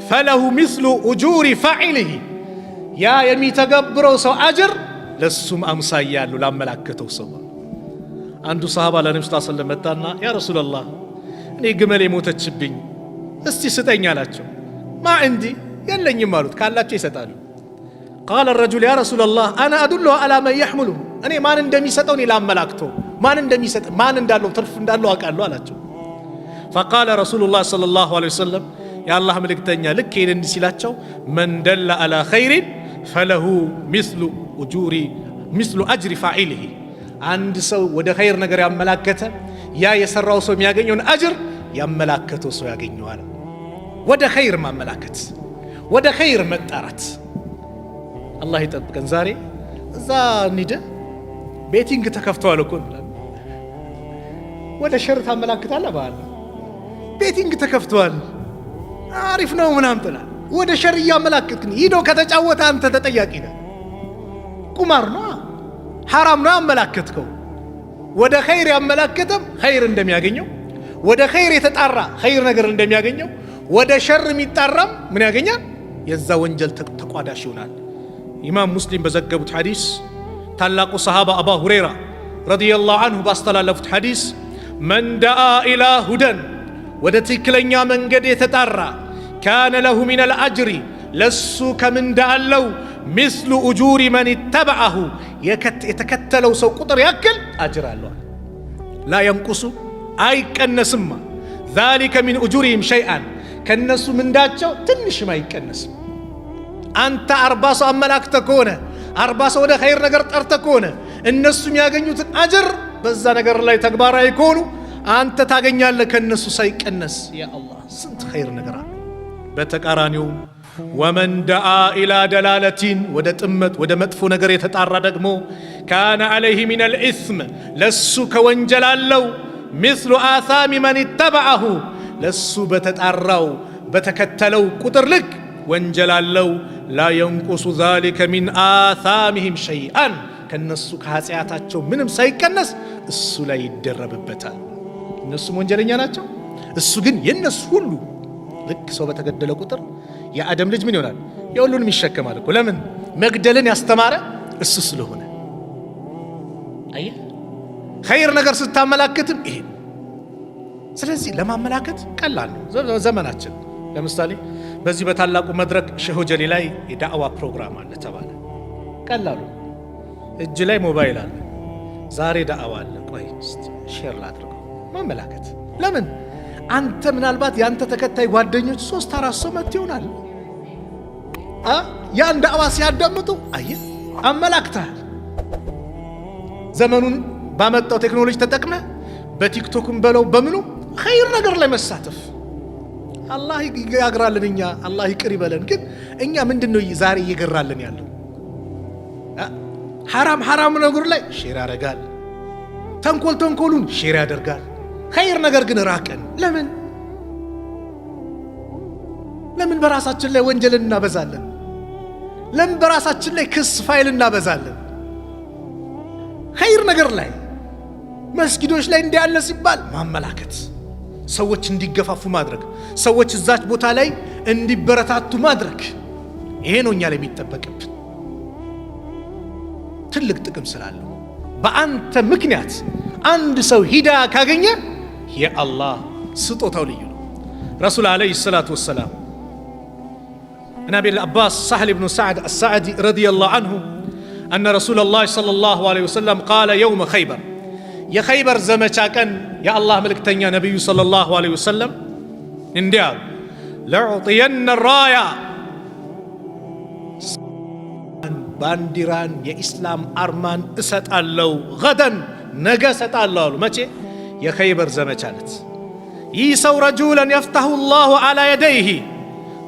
ፈለሁ ሚስሉ ኡጁሪ ፋዒሊሂ ያ የሚተገብረው ሰው አጅር ለሱም አምሳያ ያለው ላመላከተው ሰው። አንዱ ሰሃባ ለነብዩ ሰለላሁ ዐለይሂ ወሰለም መጣና ያ ረሱላህ እኔ ግመሌ ሞተችብኝ እስቲ ስጠኝ አላቸው። ማ እንዲ የለኝም አሉት። ካላቸው ይሰጣሉ። ቃለ ረጁል ያ ረሱላህ አና አዱሉ አላ መን የሕሙሉ እኔ ማን እንደሚሰጠው እኔ ላመላክተው ማን እንደሚሰጥ ማን እንዳለው ትርፍ እንዳለው አውቃለሁ አላቸው። فقال رسول الله صلى الله عليه وسلم يا الله መልእክተኛ ልክ ይሄን እንዲህ ሲላቸው من دل على خير فله مثل اجر فاعله አንድ ሰው ወደ ኸይር ነገር ያመላከተ ያ የሰራው ሰው የሚያገኘውን አጅር ያመላከተው ሰው ያገኘዋል። ወደ ኸይር ማመላከት፣ ወደ ኸይር መጣራት አላህ ይጠብቀን። ዛሬ እዛ እንሂድ ቤቲንግ ተከፍቷል እኮ ወደ ሸር ታመላክታለህ ባለ ቤቲንግ ተከፍቷል አሪፍ ነው ምናምን ትላለህ። ወደ ሸር ያመላክትክኝ ሂዶ ከተጫወተ አንተ ተጠያቂ ነህ። ቁማር ነው ሐራም ነው ያመላክትከው። ወደ ኸይር ያመላክተም ኸይር እንደሚያገኘው ወደ ኸይር የተጣራ ኸይር ነገር እንደሚያገኘው ወደ ሸር የሚጣራም ምን ያገኛል? የዛ ወንጀል ተቋዳሽ ይሆናል። ኢማም ሙስሊም በዘገቡት ሐዲስ ታላቁ ሰሃባ አባ ሁረይራ ረዲየላሁ ዐንሁ ባስተላለፉት ሐዲስ መን ደአ ኢላ ሁደን ወደ ትክክለኛ መንገድ የተጣራ ካነ ለሁ ሚነል አጅሪ ለሱ ከምንዳ አለው ምስሉ ኡጁሪ መን ተበዐሁ የተከተለው ሰው ቁጥር ያክል አጅር አለው። ላ የንቁሱ አይቀነስማ ዛሊከ ሚን ኡጁሪሂም ሸይአን ከነሱ ምንዳቸው ትንሽም አይቀነስም። አንተ 40 ሰው አመላክተ ከሆነ 40 ሰው ወደ ኸይር ነገር ጠርተ ከሆነ እነሱ የሚያገኙትን አጅር በዛ ነገር ላይ ተግባራዊ ከሆኑ አንተ ታገኛለህ ከነሱ ሳይቀነስ። ያ አላህ ስንት ኸይር ነገር አለ። በተቃራኒው ወመን ደአ ኢላ ደላለቲን ወደ ጥመት ወደ መጥፎ ነገር የተጣራ ደግሞ ካነ ዐለይሂ ሚነል ኢስም ለሱ ከወንጀል አለው ምስሉ አሳሚ መን ተበዐሁ ለሱ በተጣራው በተከተለው ቁጥር ልክ ወንጀል አለው። ላ የንቁሱ ዛሊከ ሚን አሳሚሂም ሸይአን ከነሱ ከኃጢአታቸው ምንም ሳይቀነስ እሱ ላይ ይደረብበታል። እነሱም ወንጀለኛ ናቸው፣ እሱ ግን የነሱ ሁሉ ልክ ሰው በተገደለ ቁጥር የአደም ልጅ ምን ይሆናል? የሁሉንም ይሸከማል እኮ። ለምን? መግደልን ያስተማረ እሱ ስለሆነ። አየህ ኸይር ነገር ስታመላክትም ይሄ። ስለዚህ ለማመላከት ቀላል ነው ዘመናችን። ለምሳሌ በዚህ በታላቁ መድረክ ሼህ ጀሊ ላይ የዳዕዋ ፕሮግራም አለ ተባለ። ቀላሉ እጅ ላይ ሞባይል አለ፣ ዛሬ ዳዕዋ አለ፣ ቆይ እስቲ ሼር ላድርገው። ማመላከት ለምን? አንተ ምናልባት ያንተ ተከታይ ጓደኞች 3-4 ሰው መት ይሆናል ያን ዳዕዋ ሲያዳምጡ አየህ አመላክተሃል። ዘመኑን ባመጣው ቴክኖሎጂ ተጠቅመ በቲክቶክም በለው በምኑ ኸይር ነገር ላይ መሳተፍ አላህ ይግራልን። እኛ አላህ ይቅር ይበለን። ግን እኛ ምንድነው ዛሬ እየገራልን ያለው? ሐራም ነገር ላይ ሼር ያደርጋል፣ ተንኮሉን ሼር ያደርጋል። ኸይር ነገር ግን ራቀን። ለምን በራሳችን ላይ ወንጀልን እናበዛለን? ለምን በራሳችን ላይ ክስ ፋይል እናበዛለን? ኸይር ነገር ላይ መስጊዶች ላይ እንዲያለ ሲባል ማመላከት፣ ሰዎች እንዲገፋፉ ማድረግ፣ ሰዎች እዛች ቦታ ላይ እንዲበረታቱ ማድረግ፣ ይሄ ነው እኛ ላይ የሚጠበቅብን። ትልቅ ጥቅም ስላለው በአንተ ምክንያት አንድ ሰው ሂዳያ ካገኘ የአላህ ስጦታው ልዩ ነው። ረሱል ዓለይሂ ሰላቱ ወሰላም عن أبي العباس سهل بن سعد الساعدي رضي الله عنه أن رسول الله صلى الله عليه وسلم قال يوم خيبر يا خيبر زمچا كان يا الله ملكتنيا نبي صلى الله عليه وسلم انديال لأعطين الراية بانديران يا إسلام أرمان أسد الله غدا نجست الله ماشي يا خيبر زمچالت يسو رجولا يفتح الله على يديه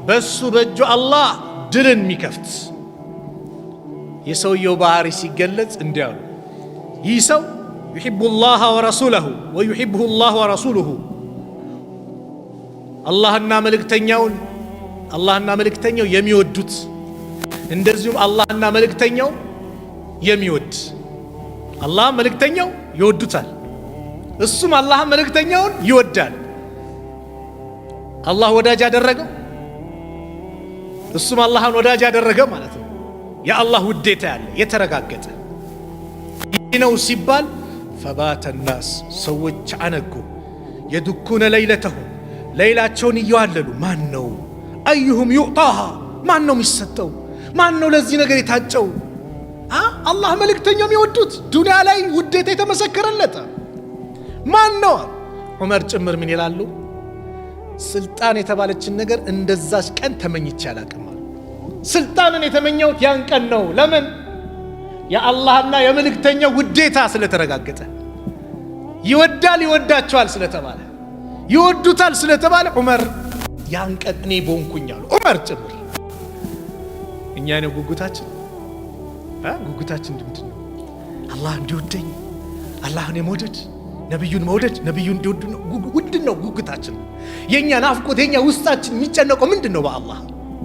በሱ በእጁ አላህ ድልን የሚከፍት የሰውየው ባህሪ ሲገለጽ እንዲያሉ ይህ ሰው يحب الله ورسوله ويحبه الله ورسوله አላህና መልእክተኛው የሚወዱት እንደዚሁም አላህና መልእክተኛው የሚወድ አላህ መልእክተኛው ይወዱታል፣ እሱም አላህ መልእክተኛውን ይወዳል። አላህ ወዳጅ ያደረገው እሱም አላህን ወዳጅ ያደረገ ማለት ነው። የአላህ ውዴታ ያለ የተረጋገጠ ይህ ነው ሲባል ፈባተ ናስ ሰዎች አነጉ የድኩነ ለይለተሁ ለይላቸውን እየዋለሉ ማን ነው አዩሁም ዩዕጣሃ ማን ነው የሚሰጠው? ማን ነው ለዚህ ነገር የታጨው? አላህ መልእክተኛው የሚወዱት ዱንያ ላይ ውዴታ የተመሰከረለት ማን ነው? ዑመር ጭምር ምን ይላሉ? ስልጣን የተባለችን ነገር እንደዛች ቀን ተመኝቼ አላቅም። ስልጣንን የተመኘሁት ያን ቀን ነው። ለምን? የአላህና የመልእክተኛው ውዴታ ስለተረጋገጠ፣ ይወዳቸዋል ስለተባለ፣ ይወዱታል ስለተባለ ዑመር ያን ቀን እኔ በሆንኩኝ አሉ። ዑመር ጭምር። እኛ ነው ጉጉታችን ምንድን ነው? አላህ እንዲወደኝ፣ አላህን የመውደድ ነብዩን መውደድ፣ ነብዩን እንዲወዱ ነው። ውድን ነው ጉጉታችን። የኛ ናፍቆት፣ የኛ ውስጣችን የሚጨነቀው ምንድን ነው? በአላህ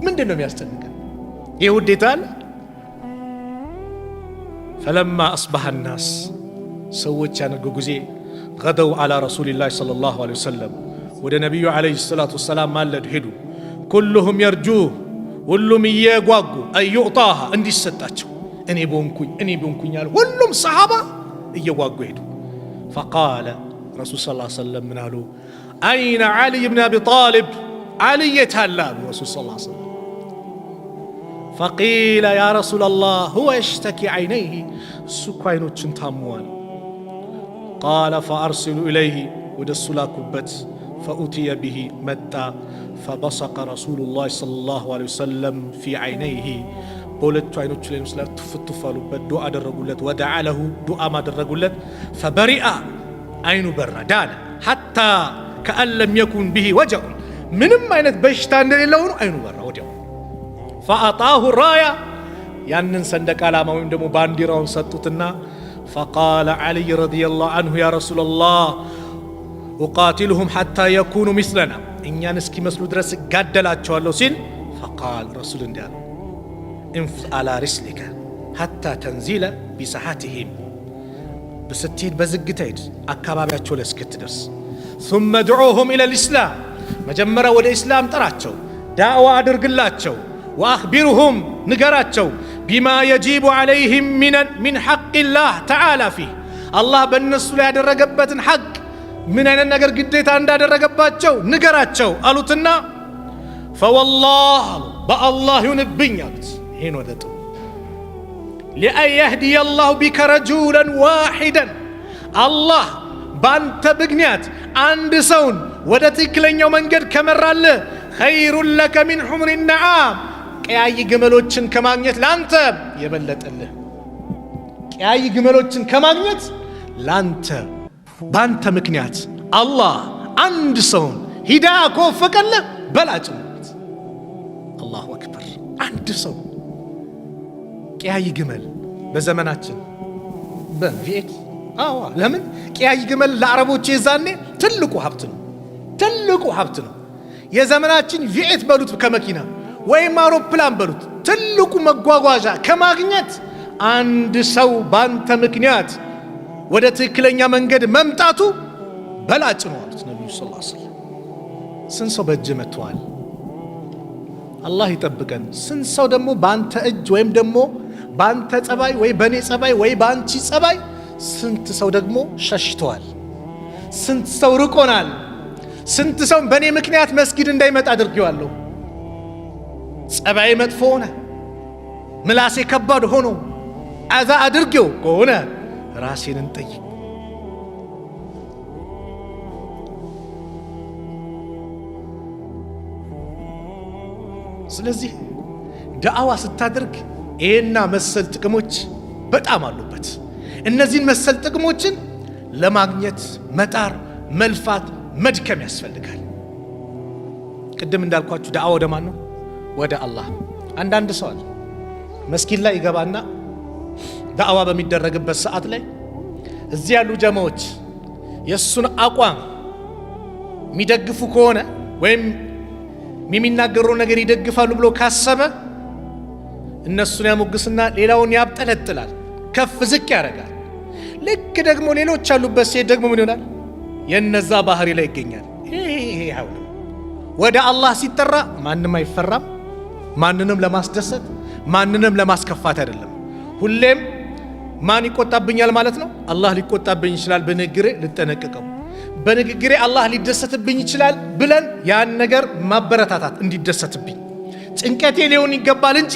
ምንድን ነው የሚያስጨንቀን? ይህ ውዴታ አለ። ፈለማ አስበሐ ናስ ሰዎች ያነገ ጊዜ ገደው አላ ረሱሊላህ ሰለላሁ ዐለይሂ ወሰለም ወደ ነቢዩ ዐለይሂ ሰላቱ ወሰላም ማለዱ ሄዱ። ኩሉሁም የርጁህ ሁሉም እየጓጉ አዩዕጣሃ እንዲሰጣቸው፣ እኔ ቦንኩኝ አሉ። ሁሉም ሰሓባ እየጓጉ ሄዱ። ፈቃለ ረሱል ሰለላሁ ዐለይሂ ወሰለም ምን አሉ? አይነ ዓሊ ብን አቢ ጣሊብ፣ ዓሊ የት አለ አሉ ረሱል ሰለላሁ ዐለይሂ ወሰለም። ፈቂለ ያ ረሱለላህ ሁወ የሽተኪ ዓይነይህ፣ እሱ እኮ ዓይኖችን ታሟል። ቃለ ፈአርሲሉ ኢለይህ፣ ወደ እሱ ላኩበት። ፈኡትየ ብሂ መጣ። ፈበሰቀ ረሱሉላህ ሰለላሁ ዐለይሂ ወሰለም ፊ ዓይነይህ፣ በሁለቱ ዓይኖቹ ላይ ምስላ ትፍትፍ አሉበት። ዱዓ አደረጉለት። ወደዓ ለሁ፣ ዱዓም አደረጉለት። ፈበሪአ፣ ዓይኑ በራ፣ ዳነ። ሐታ ከአን ለም የኩን ብሂ ወጀዑን፣ ምንም አይነት በሽታ እንደሌለው ነው ዓይኑ በራ ወዲያው። ፈአጣሁ ራያ፣ ያንን ሰንደቅ ዓላማ ወይም ደግሞ ባንዲራውን ሰጡትና ፈቃለ ዓሊይ ረዲየላሁ አንሁ ያ ረሱለላህ ኡቃቲልሁም ሐታ የኩኑ ምስለና፣ እኛን እስኪመስሉ ድረስ እጋደላቸዋለሁ ሲል ፈቃል ረሱል እንዲህ አለ እንፍ አላ ሪስሊከ ሐታ ተንዚለ ቢሰሓትህም፣ በስትሄድ በዝግታ ሂድ አካባቢያቸው ላይ እስክትደርስ። ثم ادعوهم الى الاسلام፣ መጀመሪያ ወደ እስላም ጥራቸው፣ ዳዕዋ አድርግላቸው። ወአኽቢሩሁም፣ ንገራቸው፣ ቢማ የጂቡ ዐለይህም ሚን ሐቅላህ ተዓላ ፊህ፣ አላህ በእነሱ ላይ ያደረገበትን ሐቅ ምን አይነት ነገር ግዴታ እንዳደረገባቸው ንገራቸው አሉትና ፈወላህ፣ በአላህ ይሁንብኝ አሉት። ይህን ወደ ጥሩ ሊአን የህዲየ አላሁ ቢከ ረጁለን ዋሒደን፣ አላህ ባንተ ምክንያት አንድ ሰውን ወደ ትክክለኛው መንገድ ከመራልህ ኸይሩን ለከ ሚን ሑምሪ ነዓም፣ ቀያይ ግመሎችን ከማግኘት ላንተ የበለጠልህ። ቀያይ ግመሎችን ከማግኘት ላንተ ባንተ ምክንያት አላህ አንድ ሰውን ሂዳያ ከወፈቀልህ በላጭ ነው። አላሁ አክበር። አንድ ሰው ቀያይ ግመል በዘመናችን በቪኤት ለምን ቀያይ ግመል ለአረቦች የዛኔ ትልቁ ሀብት ነው። የዘመናችን ቪኤት በሉት ከመኪና ወይም አውሮፕላን በሉት ትልቁ መጓጓዣ ከማግኘት አንድ ሰው ባንተ ምክንያት ወደ ትክክለኛ መንገድ መምጣቱ በላጭ ነው አሉት ነብዩ ሰለላሁ ዐለይሂ ወሰለም። ስንት ሰው በእጅ መጥቷል። አላህ ይጠብቀን። ስንት ሰው ደግሞ ባንተ እጅ ወይም ደግሞ ባንተ ጸባይ ወይ በኔ ጸባይ ወይ ባንቺ ጸባይ ስንት ሰው ደግሞ ሸሽተዋል። ስንት ሰው ርቆናል። ስንት ሰው በኔ ምክንያት መስጊድ እንዳይመጣ አድርጌዋለሁ። ጸባይ መጥፎ ሆነ፣ ምላሴ ከባድ ሆኖ አዛ አድርጌው ከሆነ ራሴን እንጠይቅ። ስለዚህ ዳዕዋ ስታደርግ ይሄና መሰል ጥቅሞች በጣም አሉበት። እነዚህን መሰል ጥቅሞችን ለማግኘት መጣር፣ መልፋት፣ መድከም ያስፈልጋል። ቅድም እንዳልኳችሁ ዳዕዋ ወደ ማን ነው? ወደ አላህ። አንዳንድ ሰው አለ መስጊድ ላይ ይገባና ዳዕዋ በሚደረግበት ሰዓት ላይ እዚህ ያሉ ጀማዎች የእሱን አቋም የሚደግፉ ከሆነ ወይም የሚናገረው ነገር ይደግፋሉ ብሎ ካሰበ እነሱን ያሞግስና ሌላውን ያብጠለጥላል፣ ከፍ ዝቅ ያደርጋል። ልክ ደግሞ ሌሎች ያሉበት ሴት ደግሞ ምን ይሆናል? የነዛ ባህሪ ላይ ይገኛል። ይሄ ሀውል ወደ አላህ ሲጠራ ማንም አይፈራም። ማንንም ለማስደሰት ማንንም ለማስከፋት አይደለም። ሁሌም ማን ይቆጣብኛል ማለት ነው? አላህ ሊቆጣብኝ ይችላል፣ በንግግሬ ልጠነቀቀው። በንግግሬ አላህ ሊደሰትብኝ ይችላል ብለን ያን ነገር ማበረታታት እንዲደሰትብኝ ጭንቀቴ ሊሆን ይገባል እንጂ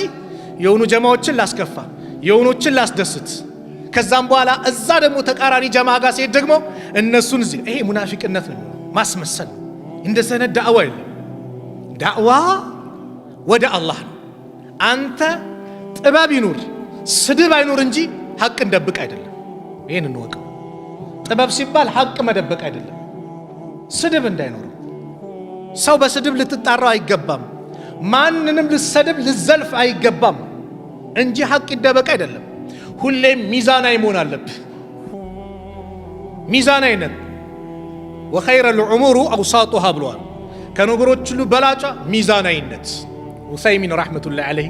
የሆኑ ጀማዎችን ላስከፋ፣ የሆኖችን ላስደስት። ከዛም በኋላ እዛ ደግሞ ተቃራኒ ጀማዓ ጋር ሲሄድ ደግሞ እነሱን እዚህ ይሄ ሙናፊቅነት ነው፣ ማስመሰል። እንደዚህ አይነት ዳዕዋ የለም። ዳዕዋ ወደ አላህ ነው። አንተ ጥበብ ይኑር ስድብ አይኑር እንጂ ሐቅን ደብቅ አይደለም። ይሄን እንወቀው። ጥበብ ሲባል ሐቅ መደበቅ አይደለም። ስድብ እንዳይኖረው። ሰው በስድብ ልትጣራው አይገባም። ማንንም ልሰድብ ልዘልፍ አይገባም እንጂ ሐቅ ይደበቅ አይደለም። ሁሌም ሚዛናዊ መሆን አለብህ። ሚዛናዊነት ወኸይረል ዑሙሩ አውሳጡሃ ብለዋል። ከነገሮች ሁሉ በላጫ ሚዛናዊነት። ዑሰይሚን ረሕመቱላሂ ዐለይሂ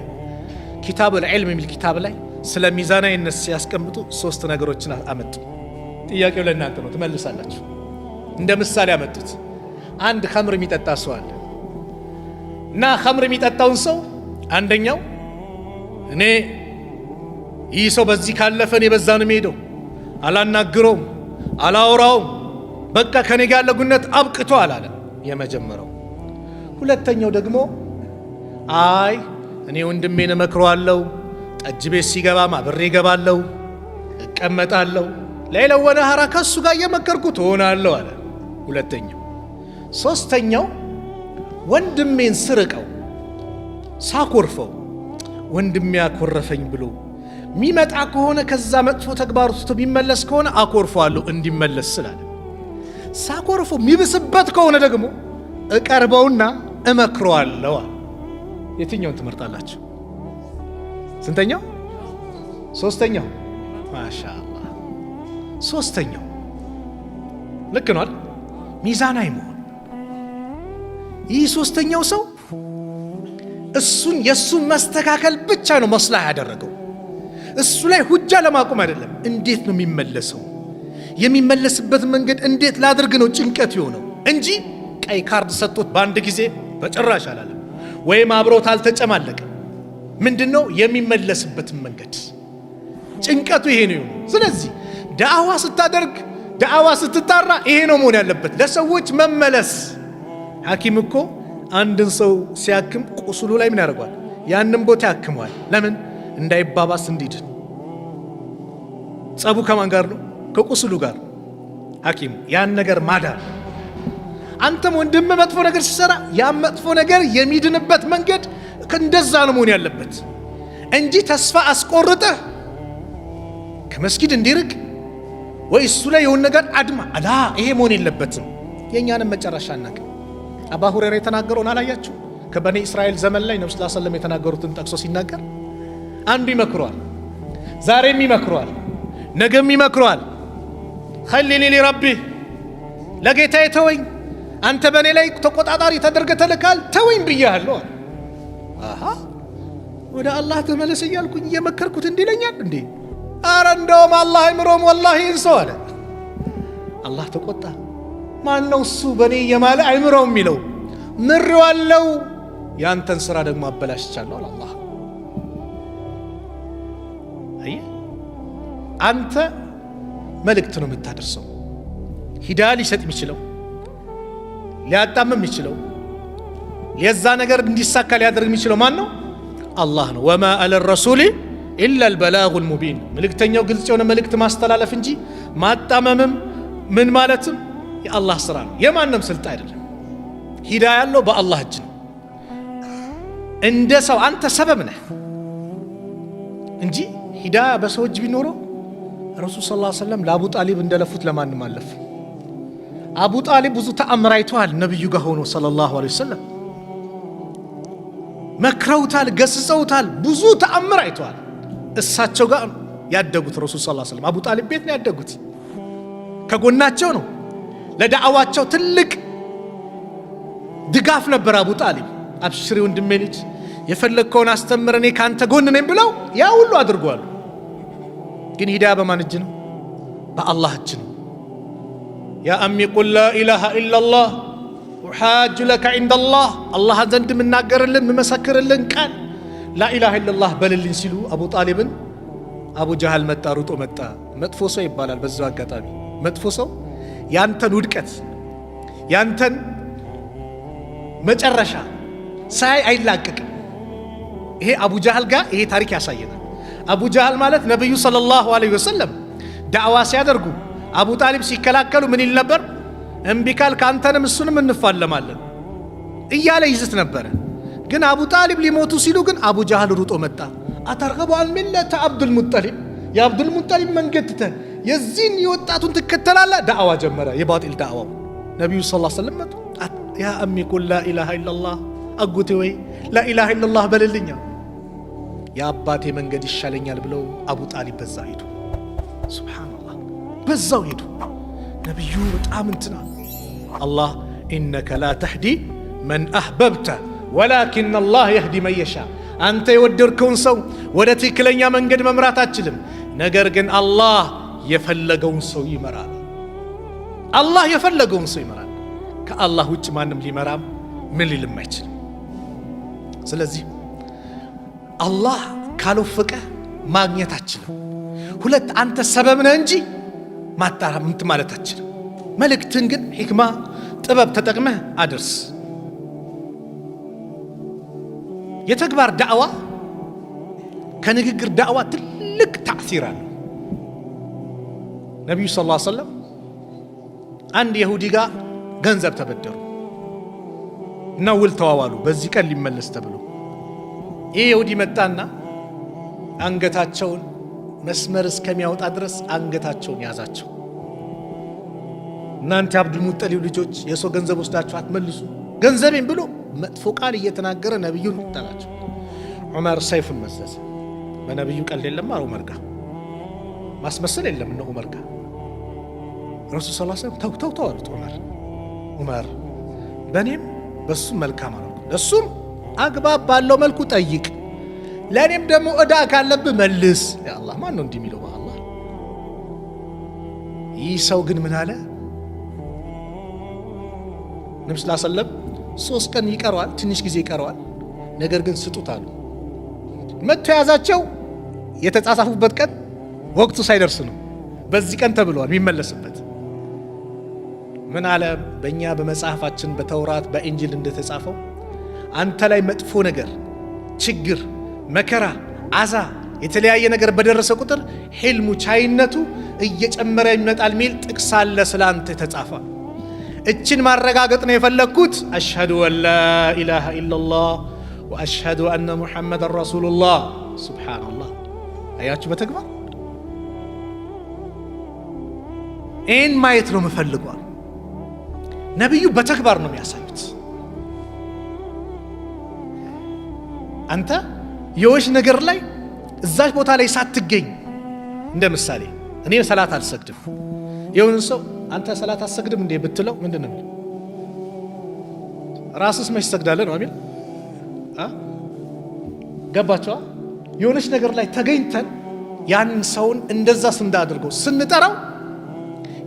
ኪታቡል ዒልም የሚል ኪታብ ላይ ስለ ሚዛናዊነት ሲያስቀምጡ 3 ነገሮችን አመጡ። ጥያቄው ለእናንተ ነው፣ ትመልሳላችሁ። እንደ ምሳሌ አመጡት። አንድ ኸምር የሚጠጣ ሰው አለ እና ኸምር የሚጠጣውን ሰው አንደኛው እኔ ይህ ሰው በዚህ ካለፈ እኔ በዛ ነው የምሄደው፣ አላናግረውም፣ አላወራውም፣ በቃ ከኔ ጋር ያለው ግንኙነት አብቅቷል አለ የመጀመሪያው። ሁለተኛው ደግሞ አይ እኔ ወንድሜን እመክረዋለሁ፣ ጠጅ ቤት ሲገባም አብሬ እገባለሁ፣ እቀመጣለሁ፣ ሌላው ወነሃራ ከሱ ጋር እየመከርኩት እሆናለሁ አለ ሁለተኛው። ሶስተኛው ወንድሜን ስርቀው ሳኮርፈው ወንድሜ ያኮረፈኝ ብሎ ሚመጣ ከሆነ ከዛ መጥፎ ተግባር ውስጥ ቢመለስ ከሆነ አኮርፈዋለሁ እንዲመለስ ስላለ፣ ሳኮርፈው ሚብስበት ከሆነ ደግሞ እቀርበውና እመክረዋለሁ። የትኛውን ትመርጣላችሁ? ስንተኛው? ሶስተኛው። ማሻአላህ ሶስተኛው ልክ ነው አይደል? ሚዛናዊ መሆን። ይህ ሶስተኛው ሰው እሱን የሱን መስተካከል ብቻ ነው መስላህ ያደረገው። እሱ ላይ ሁጃ ለማቆም አይደለም። እንዴት ነው የሚመለሰው? የሚመለስበት መንገድ እንዴት ላድርግ ነው ጭንቀት የሆነው እንጂ ቀይ ካርድ ሰጥቶት በአንድ ጊዜ በጭራሽ አላለም። ወይም አብሮት አልተጨማለቀ። ምንድነው የሚመለስበትን መንገድ? ጭንቀቱ ይሄ ነው። ስለዚህ ዳዕዋ ስታደርግ ዳዕዋ ስትጣራ ይሄ ነው መሆን ያለበት፣ ለሰዎች መመለስ። ሐኪም እኮ አንድን ሰው ሲያክም ቁስሉ ላይ ምን ያደርጋል? ያንን ቦታ ያክመዋል። ለምን? እንዳይባባስ እንዲድን። ጸቡ ከማን ጋር ነው? ከቁስሉ ጋር። ሐኪም ያን ነገር ማዳን። አንተም ወንድም መጥፎ ነገር ሲሰራ ያ መጥፎ ነገር የሚድንበት መንገድ እንደዛ ነው መሆን ያለበት እንጂ ተስፋ አስቆርጠህ ከመስጊድ እንዲርቅ ወይ እሱ ላይ የሆነ ነገር አድማ አላ ይሄ መሆን የለበትም። የኛንም መጨረሻ እናቀ አባ ሁረይራ የተናገረውን አላያችሁ? ከበኒ እስራኤል ዘመን ላይ ነብዩ ሰለላሁ ዐለይሂ ወሰለም የተናገሩትን ጠቅሶ ሲናገር አንዱ ይመክረዋል፣ ዛሬም ይመክረዋል፣ ነገም ይመክረዋል። ኸሊኒ ሊረቢህ ለጌታዬ ተወኝ፣ አንተ በእኔ ላይ ተቆጣጣሪ ተደርገህ ተልካል፣ ተወኝ ብያለሁ። አሃ ወደ አላህ ተመለስ እያልኩኝ እየመከርኩት እንዲለኛል እንዴ? አረ እንደውም አላህ አይምሮም ወላሂ እንሰው አለ። አላህ ተቆጣ። ማን ነው እሱ በእኔ የማለ አይምሮም የሚለው? ምሬዋለሁ፣ ያንተን ስራ ደግሞ አበላሽቻለሁ አለ አላህ። አየህ፣ አንተ መልእክት ነው የምታደርሰው። ሂዳያ ሊሰጥ የሚችለው ሊያጣምም የሚችለው የዛ ነገር እንዲሳካ ሊያደርግ የሚችለው ማን ነው? አላህ ነው። ወማ አለ ረሱሊ ኢላ አልበላጉል ሙቢን። መልእክተኛው ግልጽ የሆነ መልእክት ማስተላለፍ እንጂ ማጣመምም ምን ማለትም የአላህ ስራ ነው፣ የማንም ስልጣን አይደለም። ሂዳያ ያለው በአላህ እጅ ነው። እንደ ሰው አንተ ሰበብ ነህ እንጂ ሂዳያ በሰው እጅ ቢኖረው ረሱል ሰለላሁ ዐለይሂ ወሰለም ለአቡ ጣሊብ እንደለፉት ለማንም አለፉ። አቡ ጣሊብ ብዙ ተአምር አይተዋል። ነብዩ ጋር ሆኖ ሰለላሁ ዐለይሂ ወሰለም መክረውታል፣ ገስጸውታል፣ ብዙ ተአምር አይተዋል። እሳቸው ጋር ያደጉት ረሱል ሰለላሁ ዐለይሂ ወሰለም አቡ ጣሊብ ቤት ነው ያደጉት። ከጎናቸው ነው። ለዳዕዋቸው ትልቅ ድጋፍ ነበር አቡ ጣሊብ። አብሽሪ ወንድሜ ልጅ የፈለግከውን አስተምር፣ እኔ ካንተ ጎን ነኝ ብለው ያ ሁሉ አድርጓል። ግን ሂዳያ በማን እጅ ነው? በአላህ እጅ ነው። ያ አሚ ቁል ላ ኢላሃ ኢላላህ ወሓጁ ለከ ዒንደላህ፣ አላህ ዘንድ የምናገርልን የምመሰክርልን ቃል ላኢላሃ ኢላላህ በልልኝ ሲሉ አቡ ጣሊብን አቡ ጃህል መጣ፣ ሩጦ መጣ። መጥፎ ሰው ይባላል በዛው አጋጣሚ። መጥፎ ሰው ያንተን ውድቀት ያንተን መጨረሻ ሳይ አይላቀቅም። ይሄ አቡ ጃህል ጋር ይሄ ታሪክ ያሳየናል። አቡ ጃህል ማለት ነብዩ ሰለላሁ ዐለይሂ ወሰለም ዳዕዋ ሲያደርጉ አቡ ጣሊብ ሲከላከሉ ምን ይል ነበር? እምቢ ካልክ አንተንም እሱንም እንፋለማለን እያለ ይዝት ነበረ። ግን አቡ ጣሊብ ሊሞቱ ሲሉ ግን አቡ ጃህል ሩጦ መጣ። አተርገቡ አን ሚለተ አብዱል ሙጠሊብ፣ የአብዱል ሙጠሊብ መንገድ ትተህ የዚህን የወጣቱን ትከተላለህ? ዳዕዋ ጀመረ፣ የባጢል ዳዕዋው። ነቢዩ ሰለላሁ ዐለይሂ ወሰለም መጡ። ያ አሚ ቁል ላኢላሃ ኢለላህ፣ አጎቴ ወይ ላኢላሃ ኢለላህ በልልኛ፣ የአባቴ መንገድ ይሻለኛል ብለው አቡ ጣሊብ በዛ ሄዱ። ሱብሓነላህ፣ በዛው ሄዱ። ነቢዩ በጣም እንትና አላህ ኢነከ ላ ተህዲ መን አህበብተ ወላኪን አላህ የህዲ መን የሻ፣ አንተ የወደድከውን ሰው ወደ ትክክለኛ መንገድ መምራት አትችልም፣ ነገር ግን አላህ የፈለገውን ሰው ይመራል። አላህ የፈለገውን ሰው ይመራል። ከአላህ ውጭ ማንም ሊመራም ምን ሊልም አይችልም። ስለዚህ አላህ ካልወፈቀ ማግኘት አትችልም። ሁለት አንተ ሰበብ ነህ እንጂ ማጣራምት ማለት አትችልም። መልእክትን ግን ሕክማ ጥበብ ተጠቅመህ አድርስ። የተግባር ዳዕዋ ከንግግር ዳዕዋ ትልቅ ተዕሲር አለው። ነቢዩ ሰለላሁ ዐለይሂ ወሰለም አንድ የሁዲ ጋር ገንዘብ ተበደሩ እና ውል ተዋዋሉ፣ በዚህ ቀን ሊመለስ ተብሎ። ይህ የሁዲ መጣና አንገታቸውን መስመር እስከሚያወጣ ድረስ አንገታቸውን ያዛቸው። እናንተ የአብዱል ሙጠሊብ ልጆች የሰው ገንዘብ ወስዳችሁ አትመልሱ ገንዘቤን ብሎ መጥፎ ቃል እየተናገረ ነቢዩን ጠላቸው። ዑመር ሰይፉን መዘዘ። በነቢዩ ቀልድ የለም አለ ዑመር ጋር፣ ማስመሰል የለም እነ ዑመር ጋር። ረሱል ሰለላሁ ዐለይሂ ወሰለም ተው አሉት። ዑመር በእኔም በሱም መልካም አለው፣ ለሱም አግባብ ባለው መልኩ ጠይቅ፣ ለእኔም ደግሞ ዕዳ ካለብህ መልስ። ያ አላህ ማን ነው እንዲህ የሚለው? በአላህ። ይህ ሰው ግን ምን አለ? ነብዩ ሰለላሁ ዐለይሂ ወሰለም 3 ቀን ይቀረዋል፣ ትንሽ ጊዜ ይቀረዋል፣ ነገር ግን ስጡት አሉ። መጥቶ የያዛቸው የተጻጻፉበት ቀን ወቅቱ ሳይደርስ ነው። በዚህ ቀን ተብሏል የሚመለስበት። ምን አለ? በእኛ በመጽሐፋችን በተውራት በኢንጂል እንደተጻፈው አንተ ላይ መጥፎ ነገር፣ ችግር፣ መከራ፣ አዛ የተለያየ ነገር በደረሰ ቁጥር ሕልሙ ቻይነቱ እየጨመረ ይመጣል ሚል ጥቅስ አለ ስለ አንተ የተጻፈ። እችን ማረጋገጥ ነው የፈለግኩት። አሽሀዱ አን ላ ኢላሃ ኢለላህ ወአሽሀዱ አነ ሙሐመደን ረሱሉላህ። ሱብሓነላህ። አያችሁ በተግባር ይህን ማየት ነው የምፈልገዋል። ነቢዩ በተግባር ነው የሚያሳዩት። አንተ የወሽ ነገር ላይ እዛች ቦታ ላይ ሳትገኝ፣ እንደ ምሳሌ እኔ ሰላት አልሰግድም፣ የሆነ ሰው አንተ ሰላት አትሰግድም እንዴ ብትለው ምንድን ነው? ራስስ መች ትሰግዳለህ ነው አሚል። ገባችኋ? የሆነች ነገር ላይ ተገኝተን ያንን ሰውን እንደዛ ስንዳ አድርገው ስንጠራው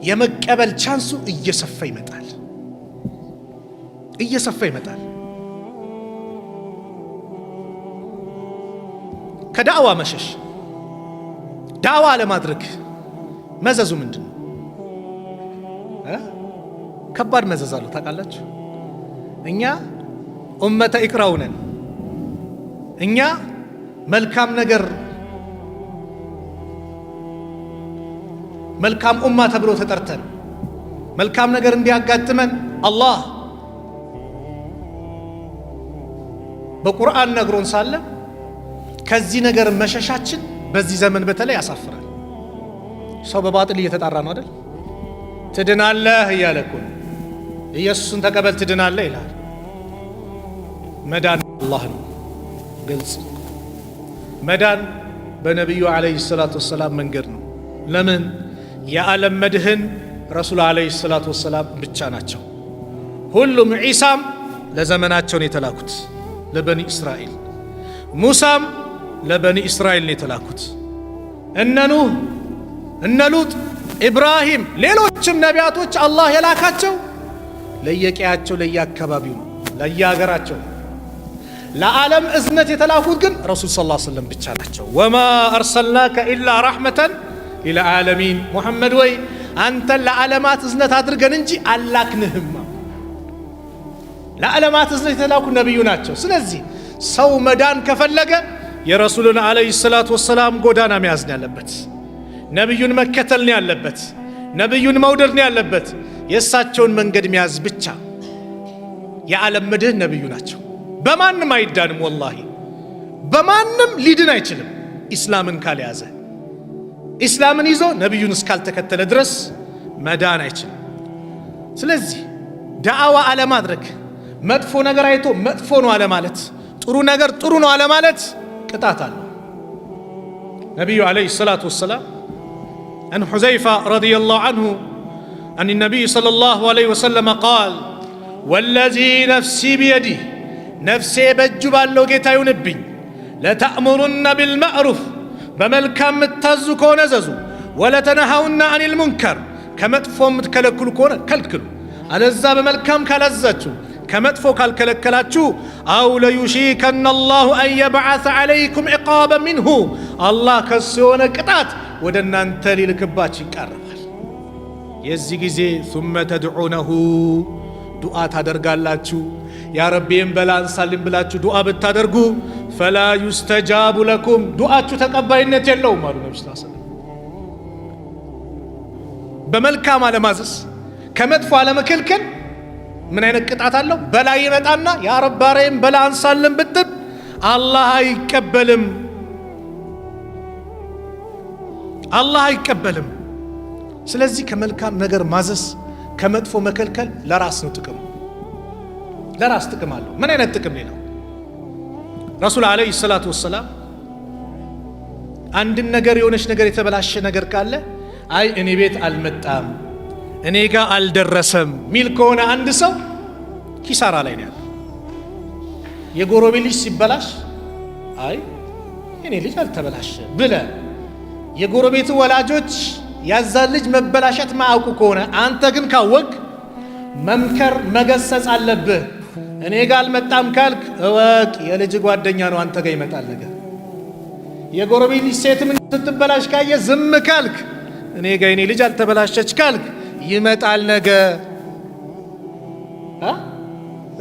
የመቀበል ቻንሱ እየሰፋ ይመጣል፣ እየሰፋ ይመጣል። ከዳዕዋ መሸሽ፣ ዳዕዋ ለማድረግ መዘዙ ምንድን ነው? ከባድ መዘዝ አለው ታውቃላችሁ። እኛ ኡመተ ኢቅራው ነን። እኛ መልካም ነገር መልካም ኡማ ተብሎ ተጠርተን መልካም ነገር እንዲያጋጥመን አላህ በቁርአን ነግሮን ሳለ ከዚህ ነገር መሸሻችን በዚህ ዘመን በተለይ ያሳፍራል። ሰው በባጥል እየተጣራ ነው አይደል? ትድናለህ እያለ እኮ ነው። ኢየሱስን ተቀበል ትድናለህ ይላል። መዳን አላህ ነው፣ ግልጽ። መዳን በነቢዩ ዓለይሂ ሰላቱ ወሰላም መንገድ ነው። ለምን? የዓለም መድህን ረሱል ዓለይሂ ሰላቱ ወሰላም ብቻ ናቸው። ሁሉም ዒሳም ለዘመናቸው ነው የተላኩት፣ ለበኒ እስራኤል። ሙሳም ለበኒ እስራኤል ነው የተላኩት። እነ ኑህ፣ እነ ሉጥ፣ ኢብራሂም፣ ሌሎችም ነቢያቶች አላህ የላካቸው ለየቀያቸው ለየአካባቢው ነው፣ ለየሀገራቸው። ለዓለም እዝነት የተላኩት ግን ረሱል ሰለላሁ ዐለይሂ ወሰለም ብቻ ናቸው። ወማ አርሰልናከ ኢላ ረሕመተን ሊልዓለሚን። ሙሐመድ ወይ አንተን ለዓለማት እዝነት አድርገን እንጂ አላክንህም። ለዓለማት እዝነት የተላኩ ነቢዩ ናቸው። ስለዚህ ሰው መዳን ከፈለገ የረሱልን ዓለይሂ ሰላቱ ወሰላም ጎዳና መያዝ ነው ያለበት። ነቢዩን መከተል ነው ያለበት። ነቢዩን መውደድ ነው ያለበት። የእሳቸውን መንገድ መያዝ ብቻ። የዓለም መድህን ነቢዩ ናቸው። በማንም አይዳንም። ወላሂ በማንም ሊድን አይችልም ኢስላምን ካልያዘ። ኢስላምን ይዞ ነቢዩን እስካልተከተለ ድረስ መዳን አይችልም። ስለዚህ ዳዕዋ አለማድረግ፣ መጥፎ ነገር አይቶ መጥፎ ነው አለማለት፣ ጥሩ ነገር ጥሩ ነው አለማለት ቅጣት አለው። ነቢዩ ዓለይሂ ሰላቱ ወሰላም عن حذيفة رضي الله عنه أن النبي صلى الله عليه وسلم قال والذي نفسي بيده نفسي بجبال لو جيتا ينبي لتأمرن بالمعروف بملكم متزو كون ززو ولا تنهون عن المنكر كمتفو متكلكل كون كلكلو على الزاب بملكم كالزتو كمتفو كالكلكلاتشو أو ليشيكن الله أن يبعث عليكم عقابا منه الله كسونا كتات ودنا انتلي لكباتي كارفال يزي جزي ثم تدعونه دعاء تدرقالاتشو يا ربي بلا انسالين بلاتشو دعاء بتدرقو فلا يستجاب لكم دعاء تقبلينت يلوم قالوا النبي صلى الله عليه وسلم بملكام على مازس كمدفو على مكلكل من عين القطعات الله بلا يمطانا يا رب بارين بلا انسالين بتب الله يقبلم الله يقبلم ስለዚህ ከመልካም ነገር ማዘስ ከመጥፎ መከልከል ለራስ ነው ጥቅም ለራስ ጥቅም አለው ምን አይነት ጥቅም ነው ረሱል አለይሂ ሰላቱ ወሰላም አንድ ነገር የሆነች ነገር የተበላሸ ነገር ካለ አይ እኔ ቤት አልመጣም እኔ ጋር አልደረሰም ሚል ከሆነ አንድ ሰው ኪሳራ ላይ ነው ያለው የጎረቤት ልጅ ሲበላሽ አይ እኔ ልጅ አልተበላሸ ብለ የጎረቤቱ ወላጆች ያዛን ልጅ መበላሸት ማያውቁ ከሆነ አንተ ግን ካወቅ መምከር መገሰጽ አለብህ እኔ ጋር አልመጣም ካልክ እወቅ የልጅ ጓደኛ ነው አንተ ጋር ይመጣል ነገር የጎረቤት ልጅ ሴት ምን ስትበላሽ ካየ ዝም ካልክ እኔ ጋር የኔ ልጅ አልተበላሸች ካልክ ይመጣል ነገር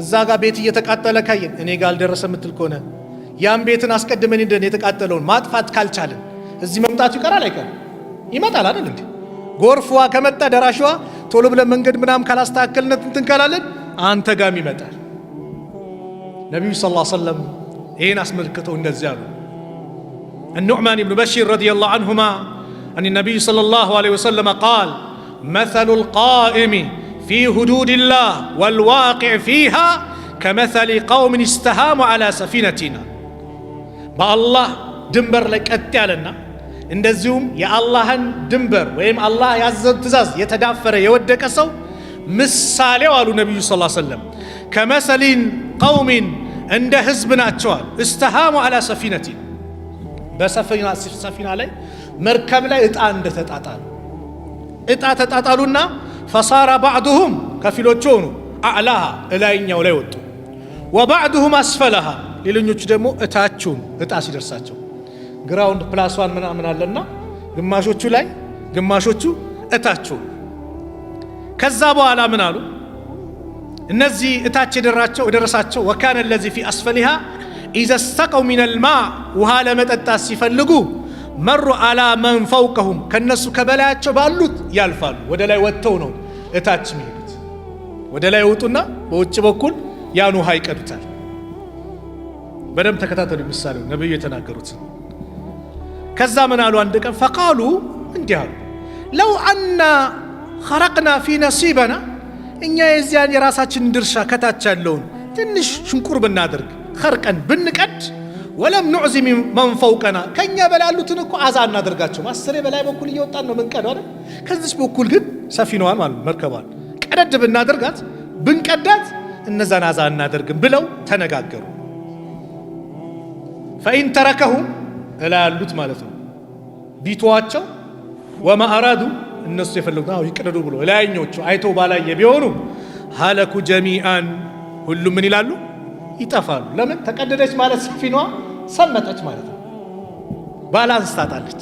እዛ ጋር ቤት እየተቃጠለ ካየ እኔ ጋር አልደረሰ ምትል ከሆነ ያን ቤትን አስቀድመን እንደን የተቃጠለውን ማጥፋት ካልቻለን እዚህ መምጣቱ ይቀራል አይቀርም ይመጣል አይደል እንዴ ጎርፍዋ ከመጣ ደራሽዋ ቶሎ ብለ መንገድ ምናም ካላስተካከልነት እንትን ካላለን አንተ ጋም ይመጣል ነብዩ ሰለላሁ ዐለይሂ ወሰለም ይሄን አስመልክተው እንደዚህ አሉ النعمان بن بشير رضي الله عنهما أن النبي صلى الله عليه وسلم قال مثل القائم في حدود الله والواقع فيها كمثل قوم استهاموا على سفينتنا بالله ድንበር ላይ ቀጥ ያለና እንደዚሁም የአላህን ድንበር ወይም አላህ ያዘዘ ትእዛዝ የተዳፈረ የወደቀ ሰው ምሳሌው አሉ ነብዩ ሰለላሁ ዐለይሂ ወሰለም ከመሰሊን ቀውሚን እንደ ህዝብ ናቸው استهاموا على سفينتنا በሰፊና ላይ መርከብ ላይ እጣ እንደተጣጣሉ እጣ ተጣጣሉና فصار بعضهم ከፊሎቹ ሆኑ አዕላሃ እላይኛው ላይ ወጡ وبعضهم اسفلها ሌሎኞቹ ደግሞ እታቹን እጣ ሲደርሳቸው ግራውንድ ፕላስ 1 ምናምን አለና ግማሾቹ ላይ ግማሾቹ እታቹ ከዛ በኋላ ምን አሉ እነዚህ እታች ደረሳቸው وكان الذي في اسفلها اذا استقوا من الماء ውሃ ለመጠጣት ሲፈልጉ مروا على من فوقهم ከነሱ ከበላያቸው ባሉት ያልፋሉ ወደ ላይ ወጥተው ነው እታች የሚሄዱት ወደ ላይ ወጡና በውጭ በኩል ያን ውሃ ይቀዱታል በደም ተከታተሉ ምሳሌው ነብዩ የተናገሩት ከዛ ምን አሉ አንድ ቀን فقالوا እንዲህ አሉ لو ان خرقنا في نصيبنا እኛ የዚያን የራሳችን ድርሻ ከታች ያለውን ትንሽ ሽንቁር ብናደርግ خرقን ብንቀድ ولم نعزم من فوقنا ከኛ በላሉትን እኮ አዛ እናደርጋቸው ማሰሬ በላይ በኩል እየወጣን ነው መንቀደው አይደል ከዚህ በኩል ግን ሰፊናዋን ማለት መርከባን ቀደድ ብናደርጋት ብንቀዳት እነዛን አዛ እናደርግም ብለው ተነጋገሩ فإن تركهم እላ ያሉት ማለት ነው ቢቷቸው وما أرادوا እነሱ የፈለጉት ይቀደዱ ብሎ ላይኞቹ አይተው ባላየ ቢሆኑ هلكوا جميعا ሁሉም ምን ይላሉ ይጠፋሉ ለምን ተቀደደች ማለት ሰፊናዋ ሰመጠች ማለት ነው ባላንስ ታጣለች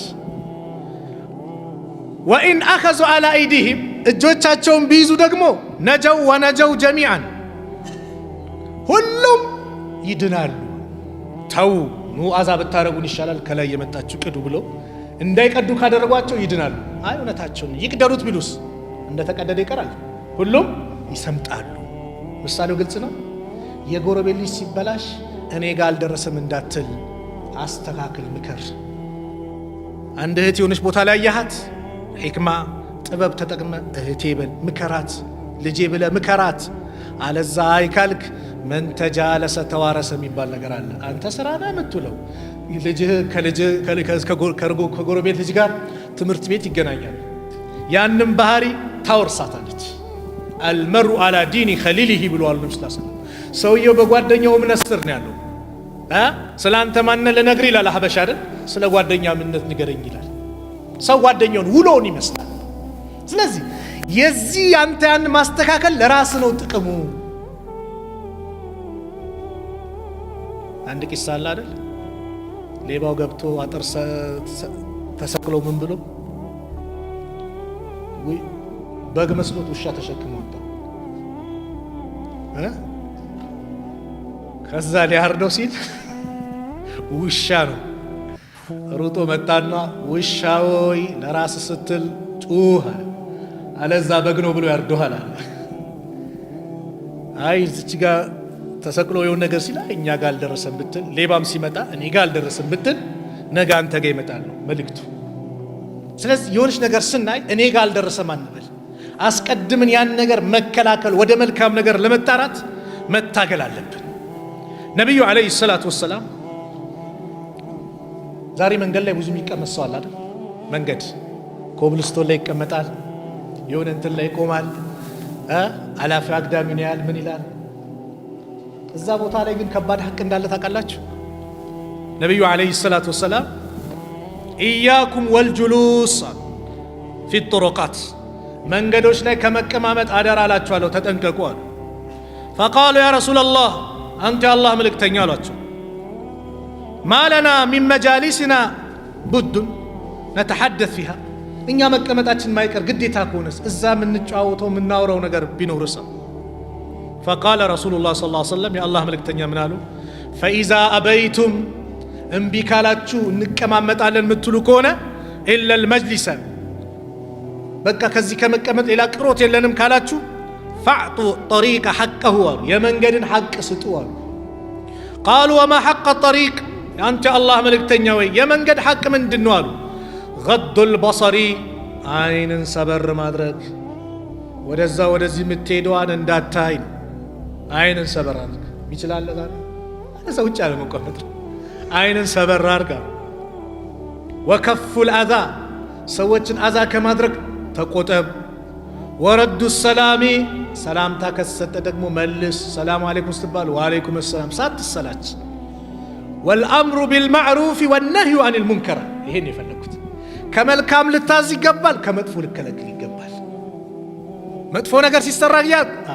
وإن أخذوا على أيديهم እጆቻቸውን ቢይዙ ደግሞ نجوا ونجوا جميعا ሁሉም ይድናሉ ተው አዛ ብታረጉን ይሻላል ከላይ የመጣችሁ ቅዱ ብሎ እንዳይቀዱ ካደረጓቸው ይድናሉ። አይ እውነታቸውን ይቅደሩት ቢሉስ እንደተቀደደ ይቀራል፣ ሁሉም ይሰምጣሉ። ምሳሌው ግልጽ ነው። የጎረቤት ልጅ ሲበላሽ እኔ ጋር አልደረሰም እንዳትል አስተካክል፣ ምከር። አንድ እህት የሆነች ቦታ ላይ ያያት ሕክማ ጥበብ ተጠቅመ እህቴ በል ምከራት፣ ልጄ ብለ ምከራት። አለዛ አይካልክ መንተጃለሰ ተዋረሰ የሚባል ነገር አለ። አንተ ስራ ነው የምትውለው፣ ልጅህ ከጎረቤት ልጅ ጋር ትምህርት ቤት ይገናኛል። ያንም ባህሪ ታወርሳታለች። አልመሩ አላ ዲኒ ኸሊሊሂ ብለዋል ነብዩ ሰለላሁ ዐለይሂ ወሰለም። ሰውየው በጓደኛው እምነት ስር ነው ያለው። ስለ አንተ ማንነት ልነግር ይላል ሀበሻ አይደል? ስለ ጓደኛ እምነት ንገረኝ ይላል። ሰው ጓደኛውን ውሎውን ይመስላል። ስለዚህ የዚህ አንተ ያን ማስተካከል ለራስ ነው ጥቅሙ። አንድ ቂሳ አለ አይደል? ሌባው ገብቶ አጥር ተሰቅሎ ምን ብሎ በግ መስሎት ውሻ ተሸክሞ ወጣ። ከዛ ሊያርደው ሲል ውሻ ነው ሩጦ መጣና ውሻ ሆይ ለራስ ስትል ጩህ፣ አለዛ በግ ነው ብሎ ያርዶሃል አለ። አይ እዚች ጋር ተሰቅሎ የሆነ ነገር ሲላ እኛ ጋር አልደረሰም ብትል፣ ሌባም ሲመጣ እኔ ጋር አልደረሰም ብትል ነገ አንተ ጋር ይመጣል ነው መልእክቱ። ስለዚህ የሆነች ነገር ስናይ እኔ ጋር አልደረሰም አንበል። አስቀድምን ያን ነገር መከላከል፣ ወደ መልካም ነገር ለመጣራት መታገል አለብን። ነቢዩ ዓለይሂ ሰላቱ ወሰላም ዛሬ መንገድ ላይ ብዙ የሚቀመጥ ሰው አለ አይደል? መንገድ ኮብልስቶን ላይ ይቀመጣል፣ የሆነ እንትን ላይ ይቆማል፣ አላፊ አግዳሚውን ያህል ምን ይላል። እዛ ቦታ ላይ ግን ከባድ ሐቅ እንዳለ ታውቃላችሁ? ነቢዩ ዓለይሂ ሰላቱ ወሰላም ኢያኩም ወልጁሉስ ፊ ጡሩቃት፣ መንገዶች ላይ ከመቀማመጥ አደራ አላችኋለሁ፣ ተጠንቀቁ አሉ። ፈቃሉ ያ ረሱለላህ፣ አንተ የአላህ መልእክተኛ አሏቸው፣ ማለና ሚን መጃሊስና ቡዱን ነተሐደት ፊሃ፣ እኛ መቀመጣችን ማይቀር ግዴታ ከሆነስ እዛ የምንጫወተው የምናወራው ነገር ቢኖርስ? ፈቃለ ረሱሉላህ ሰለላሁ ዐለይሂ ወሰለም፣ የአላህ መልእክተኛ ምን አሉ? ፈኢዛ አበይቱም፣ እምቢ ካላችሁ እንቀማመጣለን የምትሉ ከሆነ ኢለል መጅሊሰ፣ በቃ ከዚህ ከመቀመጥ ሌላ ቅሮት የለንም ካላችሁ ፈዕጡ ጠሪቀ ሐቀሁ አሉ፣ የመንገድን ሐቅ ስጡ አሉ። ቃሉ ወማ ሐቀ ጠሪቅ፣ አንተ አላህ መልእክተኛ ወይ የመንገድ ሐቅ ምንድን ነው አሉ። ገዱል በሰሪ፣ አይንን ሰበር ማድረግ፣ ወደዛ ወደዚህ የምትሄደዋን እንዳታይ ነው። አይንን ሰበር አድርግ። ይችላል ዛሬ ሰው ውጭ ያለ መቀመጥ፣ አይንን ሰበር አድርጋ። ወከፉል አዛ፣ ሰዎችን አዛ ከማድረግ ተቆጠብ። ወረዱ ሰላሚ፣ ሰላምታ ከተሰጠ ደግሞ መልስ። ሰላም አለይኩም ስትባል ወአለይኩም ሰላም ሳትሰላች። ወልአምሩ ቢልማዕሩፍ ወነህዩ አኒል ሙንከር፣ ይሄን የፈለኩት ከመልካም ልታዝ ይገባል፣ ከመጥፎ ልከለክል ይገባል። መጥፎ ነገር ሲሰራ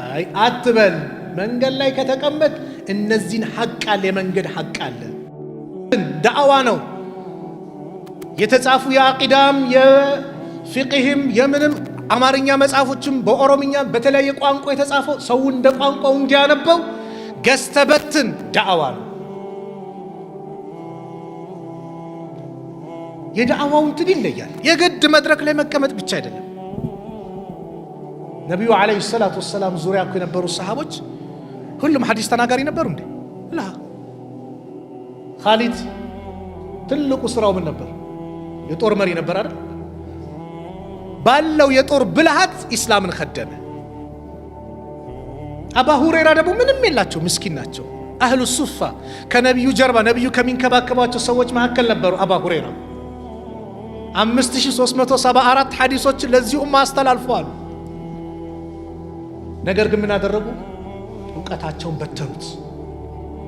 አይ አትበል። መንገድ ላይ ከተቀመጥ እነዚህን ሐቅ አለ፣ የመንገድ ሐቅ አለ። ዳዕዋ ነው የተጻፉ የአቂዳም የፊቅህም የምንም አማርኛ መጽሐፎችም በኦሮምኛ በተለያየ ቋንቋ የተጻፈው ሰው እንደ ቋንቋው እንዲያነበው ገዝተበትን ዳዕዋ ነው። የዳዕዋው እንትን ይለያል። የግድ መድረክ ላይ መቀመጥ ብቻ አይደለም። ነቢዩ ዓለይሂ ሰላቱ ወሰላም ዙሪያ እኮ የነበሩ ሰሃቦች ሁሉም ሐዲስ ተናጋሪ ነበሩ እንዴ? ላ ኻሊድ ትልቁ ስራው ምን ነበር? የጦር መሪ ነበር አይደል? ባለው የጦር ብልሃት ኢስላምን ኸደመ። አባ ሁረይራ ደግሞ ምንም የላቸው፣ ምስኪን ናቸው። አህሉ ሱፋ ከነቢዩ ጀርባ ነቢዩ ከሚንከባከባቸው ሰዎች መካከል ነበሩ። አባ ሁረይራ 5374 ሐዲሶችን ለዚህ ኡማ አስተላልፈዋል። ነገር ግን ምን አደረጉ? እውቀታቸውን በተኑት።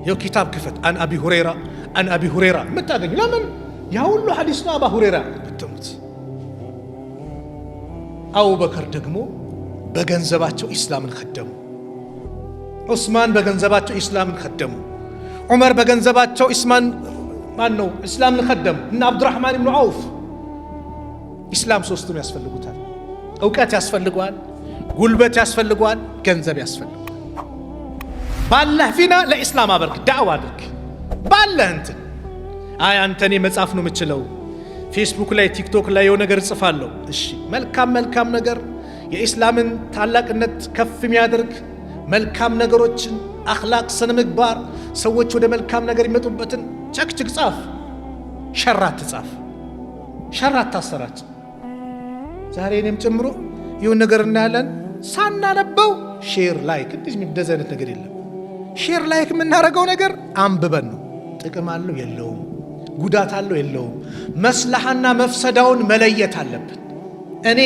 ይኸው ኪታብ ክፈት፣ አን አቢ ሁረይራ አን አቢ ሁረይራ የምታገኙ ለምን ያ ሁሉ ሐዲስ ነው። አባ ሁረይራ በተኑት። አቡበከር ደግሞ በገንዘባቸው ኢስላምን ኸደሙ። ዑስማን በገንዘባቸው ኢስላምን ኸደሙ። ዑመር በገንዘባቸው ኢስላምን ኸደሙ። እና አብዱራህማን ብኑ ዐውፍ። ኢስላም ሶስቱም ያስፈልጉታል። እውቀት ያስፈልገዋል፣ ጉልበት ያስፈልገዋል፣ ገንዘብ ያስፈልገዋል። ባለህ ፊና ለኢስላም አበርክ፣ ዳዕዋ አድርግ ባለህ እንትን። አይ አንተኔ መጻፍ ነው የምችለው፣ ፌስቡክ ላይ ቲክቶክ ላይ የሆነ ነገር ጽፋለሁ። እሺ መልካም ነገር የኢስላምን ታላቅነት ከፍ የሚያደርግ መልካም ነገሮችን አኽላቅ፣ ስነ ምግባር፣ ሰዎች ወደ መልካም ነገር ይመጡበትን ቸክችክ ጻፍ። ሸራት ጻፍ፣ ሸራት ታሰራጭ። ዛሬ እኔም ጨምሮ ይሁን ነገር እናያለን ሳናነበው ሼር ላይክ እንደዚህ አይነት ነገር የለም። ሼር ላይክ የምናደርገው ነገር አንብበን ነው። ጥቅም አለው የለውም፣ ጉዳት አለው የለውም፣ መስላሃና መፍሰዳውን መለየት አለብን። እኔ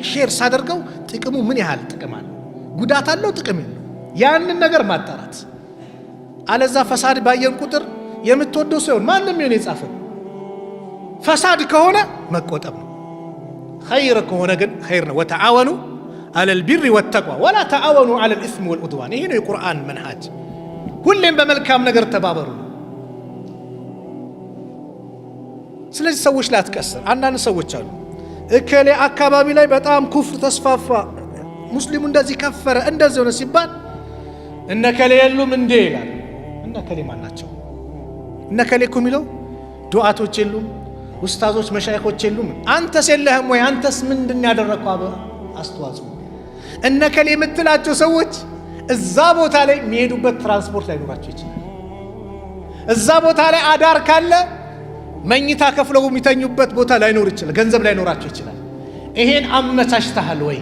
ሼር ሳደርገው ጥቅሙ ምን ያህል ጥቅም አለው፣ ጉዳት አለው፣ ጥቅም የለው፣ ያንን ነገር ማጣራት። አለዛ ፈሳድ ባየን ቁጥር የምትወደው ሰው ማንም ይሁን የጻፈው ፈሳድ ከሆነ መቆጠብ ነው። ኸይር ከሆነ ግን ኸይር ነው። ወተዓወኑ አለል ቢሪ ወተቅዋ ወላ ተዓወኑ አለል ኢስሚ ወልዑድዋን። ይሄ ነው የቁርአን መንሃጅ። ሁሌም በመልካም ነገር ተባበሩ። ስለዚህ ሰዎች ላይ አትቀስር። አንዳንድ ሰዎች አሉ እከሌ አካባቢ ላይ በጣም ኩፍር ተስፋፋ፣ ሙስሊሙ እንደዚህ ከፈረ፣ እንደዚህ ሆነ ሲባል እነከሌ የሉም እንዴ ይላል። እነከሌ ማን ናቸው? እነከሌ እኮ የሚለው ዱዓቶች የሉም፣ ኡስታዞች መሻይኾች የሉም። አንተስ የለህም ወይ? አንተስ ምንድን ያደረግከው አስተዋጽኦ? እነከሌ የምትላቸው ሰዎች እዛ ቦታ ላይ የሚሄዱበት ትራንስፖርት ላይኖራቸው ይችላል። እዛ ቦታ ላይ አዳር ካለ መኝታ ከፍለው የሚተኙበት ቦታ ላይኖር ይችላል። ገንዘብ ላይኖራቸው ይችላል። ይሄን አመቻችተሃል ወይ?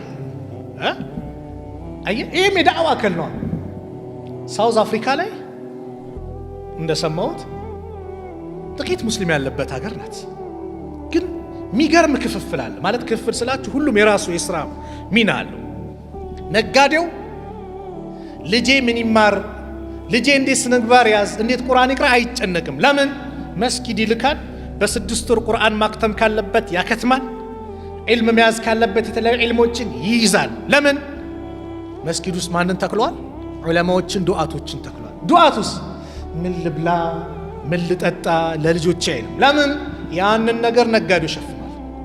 ይሄም የዳዕዋ አካል ነው። ሳውዝ አፍሪካ ላይ እንደሰማሁት ጥቂት ሙስሊም ያለበት ሀገር ናት። ግን የሚገርም ክፍፍል አለ። ማለት ክፍፍል ስላችሁ ሁሉም የራሱ የስራ ሚና አለው። ነጋዴው ልጄ ምን ይማር፣ ልጄ እንዴት ስነ ምግባር ያዝ፣ እንዴት ቁርአን ይቅራ አይጨነቅም። ለምን? መስጊድ ይልካል። በ6 ወር ቁርአን ማክተም ካለበት ያከትማል። ዒልም መያዝ ካለበት የተለያዩ ዒልሞችን ይይዛል። ለምን? መስጊድ ውስጥ ማንን ተክሏል? ዑለማዎችን፣ ዱዓቶችን ተክሏል። ዱዓቱስ ምን ልብላ፣ ምን ልጠጣ ለልጆቼ አይልም። ለምን? ያንን ነገር ነጋዴው ይሸፍናል።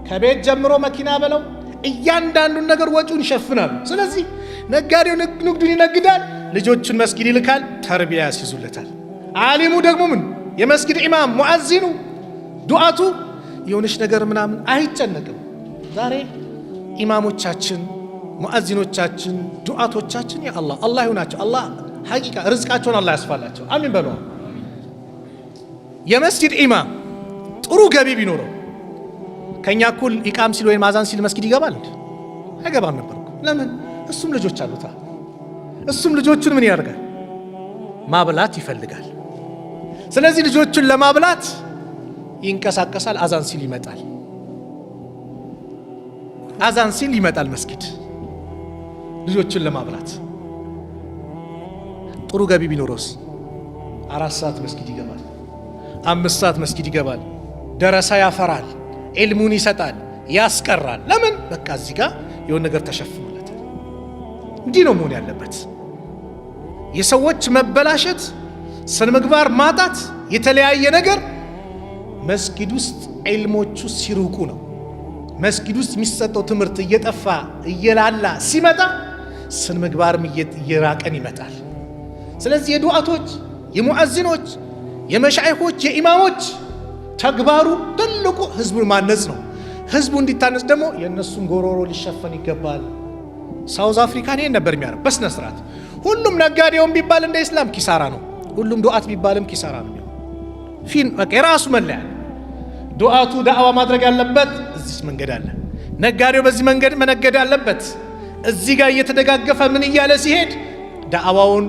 ከቤት ጀምሮ መኪና በለው እያንዳንዱን ነገር ወጪውን ይሸፍናል። ስለዚህ ነጋዴው ንግዱን ይነግዳል፣ ልጆቹን መስጊድ ይልካል፣ ተርቢያ ያስይዙለታል። ዓሊሙ ደግሞ ምን የመስጊድ ኢማም፣ ሙአዚኑ፣ ዱዓቱ የሆነች ነገር ምናምን አይጨነቅም። ዛሬ ኢማሞቻችን፣ ሙአዚኖቻችን፣ ዱዓቶቻችን ያ አላህ ይሁናቸው። አላህ ሐቂቃ ርዝቃቸውን አላህ ያስፋላቸው። አሚን በሉ። የመስጊድ ኢማም ጥሩ ገቢ ቢኖረው ከኛ እኩል ኢቃም ሲል ወይም ማዛን ሲል መስጊድ ይገባል? አይገባም ነበር። ለምን? እሱም ልጆች አሉታ። እሱም ልጆቹን ምን ያደርጋል? ማብላት ይፈልጋል። ስለዚህ ልጆቹን ለማብላት ይንቀሳቀሳል። አዛን ሲል ይመጣል። አዛን ሲል ይመጣል መስጊድ ልጆቹን ለማብላት። ጥሩ ገቢ ቢኖረውስ 4 ሰዓት መስጊድ ይገባል፣ 5 ሰዓት መስጊድ ይገባል፣ ደረሳ ያፈራል፣ ዒልሙን ይሰጣል፣ ያስቀራል። ለምን? በቃ እዚህ ጋር የሆነ ነገር ተሸፍኖለታል። እንዲህ ነው መሆን ያለበት። የሰዎች መበላሸት፣ ስነ ምግባር ማጣት፣ የተለያየ ነገር መስጊድ ውስጥ ዒልሞቹ ሲርቁ ነው። መስጊድ ውስጥ የሚሰጠው ትምህርት እየጠፋ እየላላ ሲመጣ ስነ ምግባርም እየራቀን ይመጣል። ስለዚህ የዱዓቶች፣ የሙአዚኖች፣ የመሻይኾች፣ የኢማሞች ተግባሩ ትልቁ ህዝቡን ማነጽ ነው። ህዝቡ እንዲታነጽ ደግሞ የእነሱን ጎሮሮ ሊሸፈን ይገባል። ሳውዝ አፍሪካን ይሄን ነበር የሚያደርግ በስነ ስርዓት። ሁሉም ነጋዴውን ቢባል እንደ ኢስላም ኪሳራ ነው። ሁሉም ዱዓት ቢባልም ኪሳራ ነው። ፊን በቃ የራሱ መለያ። ዱዓቱ ዳዕዋ ማድረግ ያለበት እዚህ መንገድ አለ። ነጋዴው በዚህ መንገድ መነገድ አለበት። እዚህ ጋር እየተደጋገፈ ምን እያለ ሲሄድ ዳዕዋውን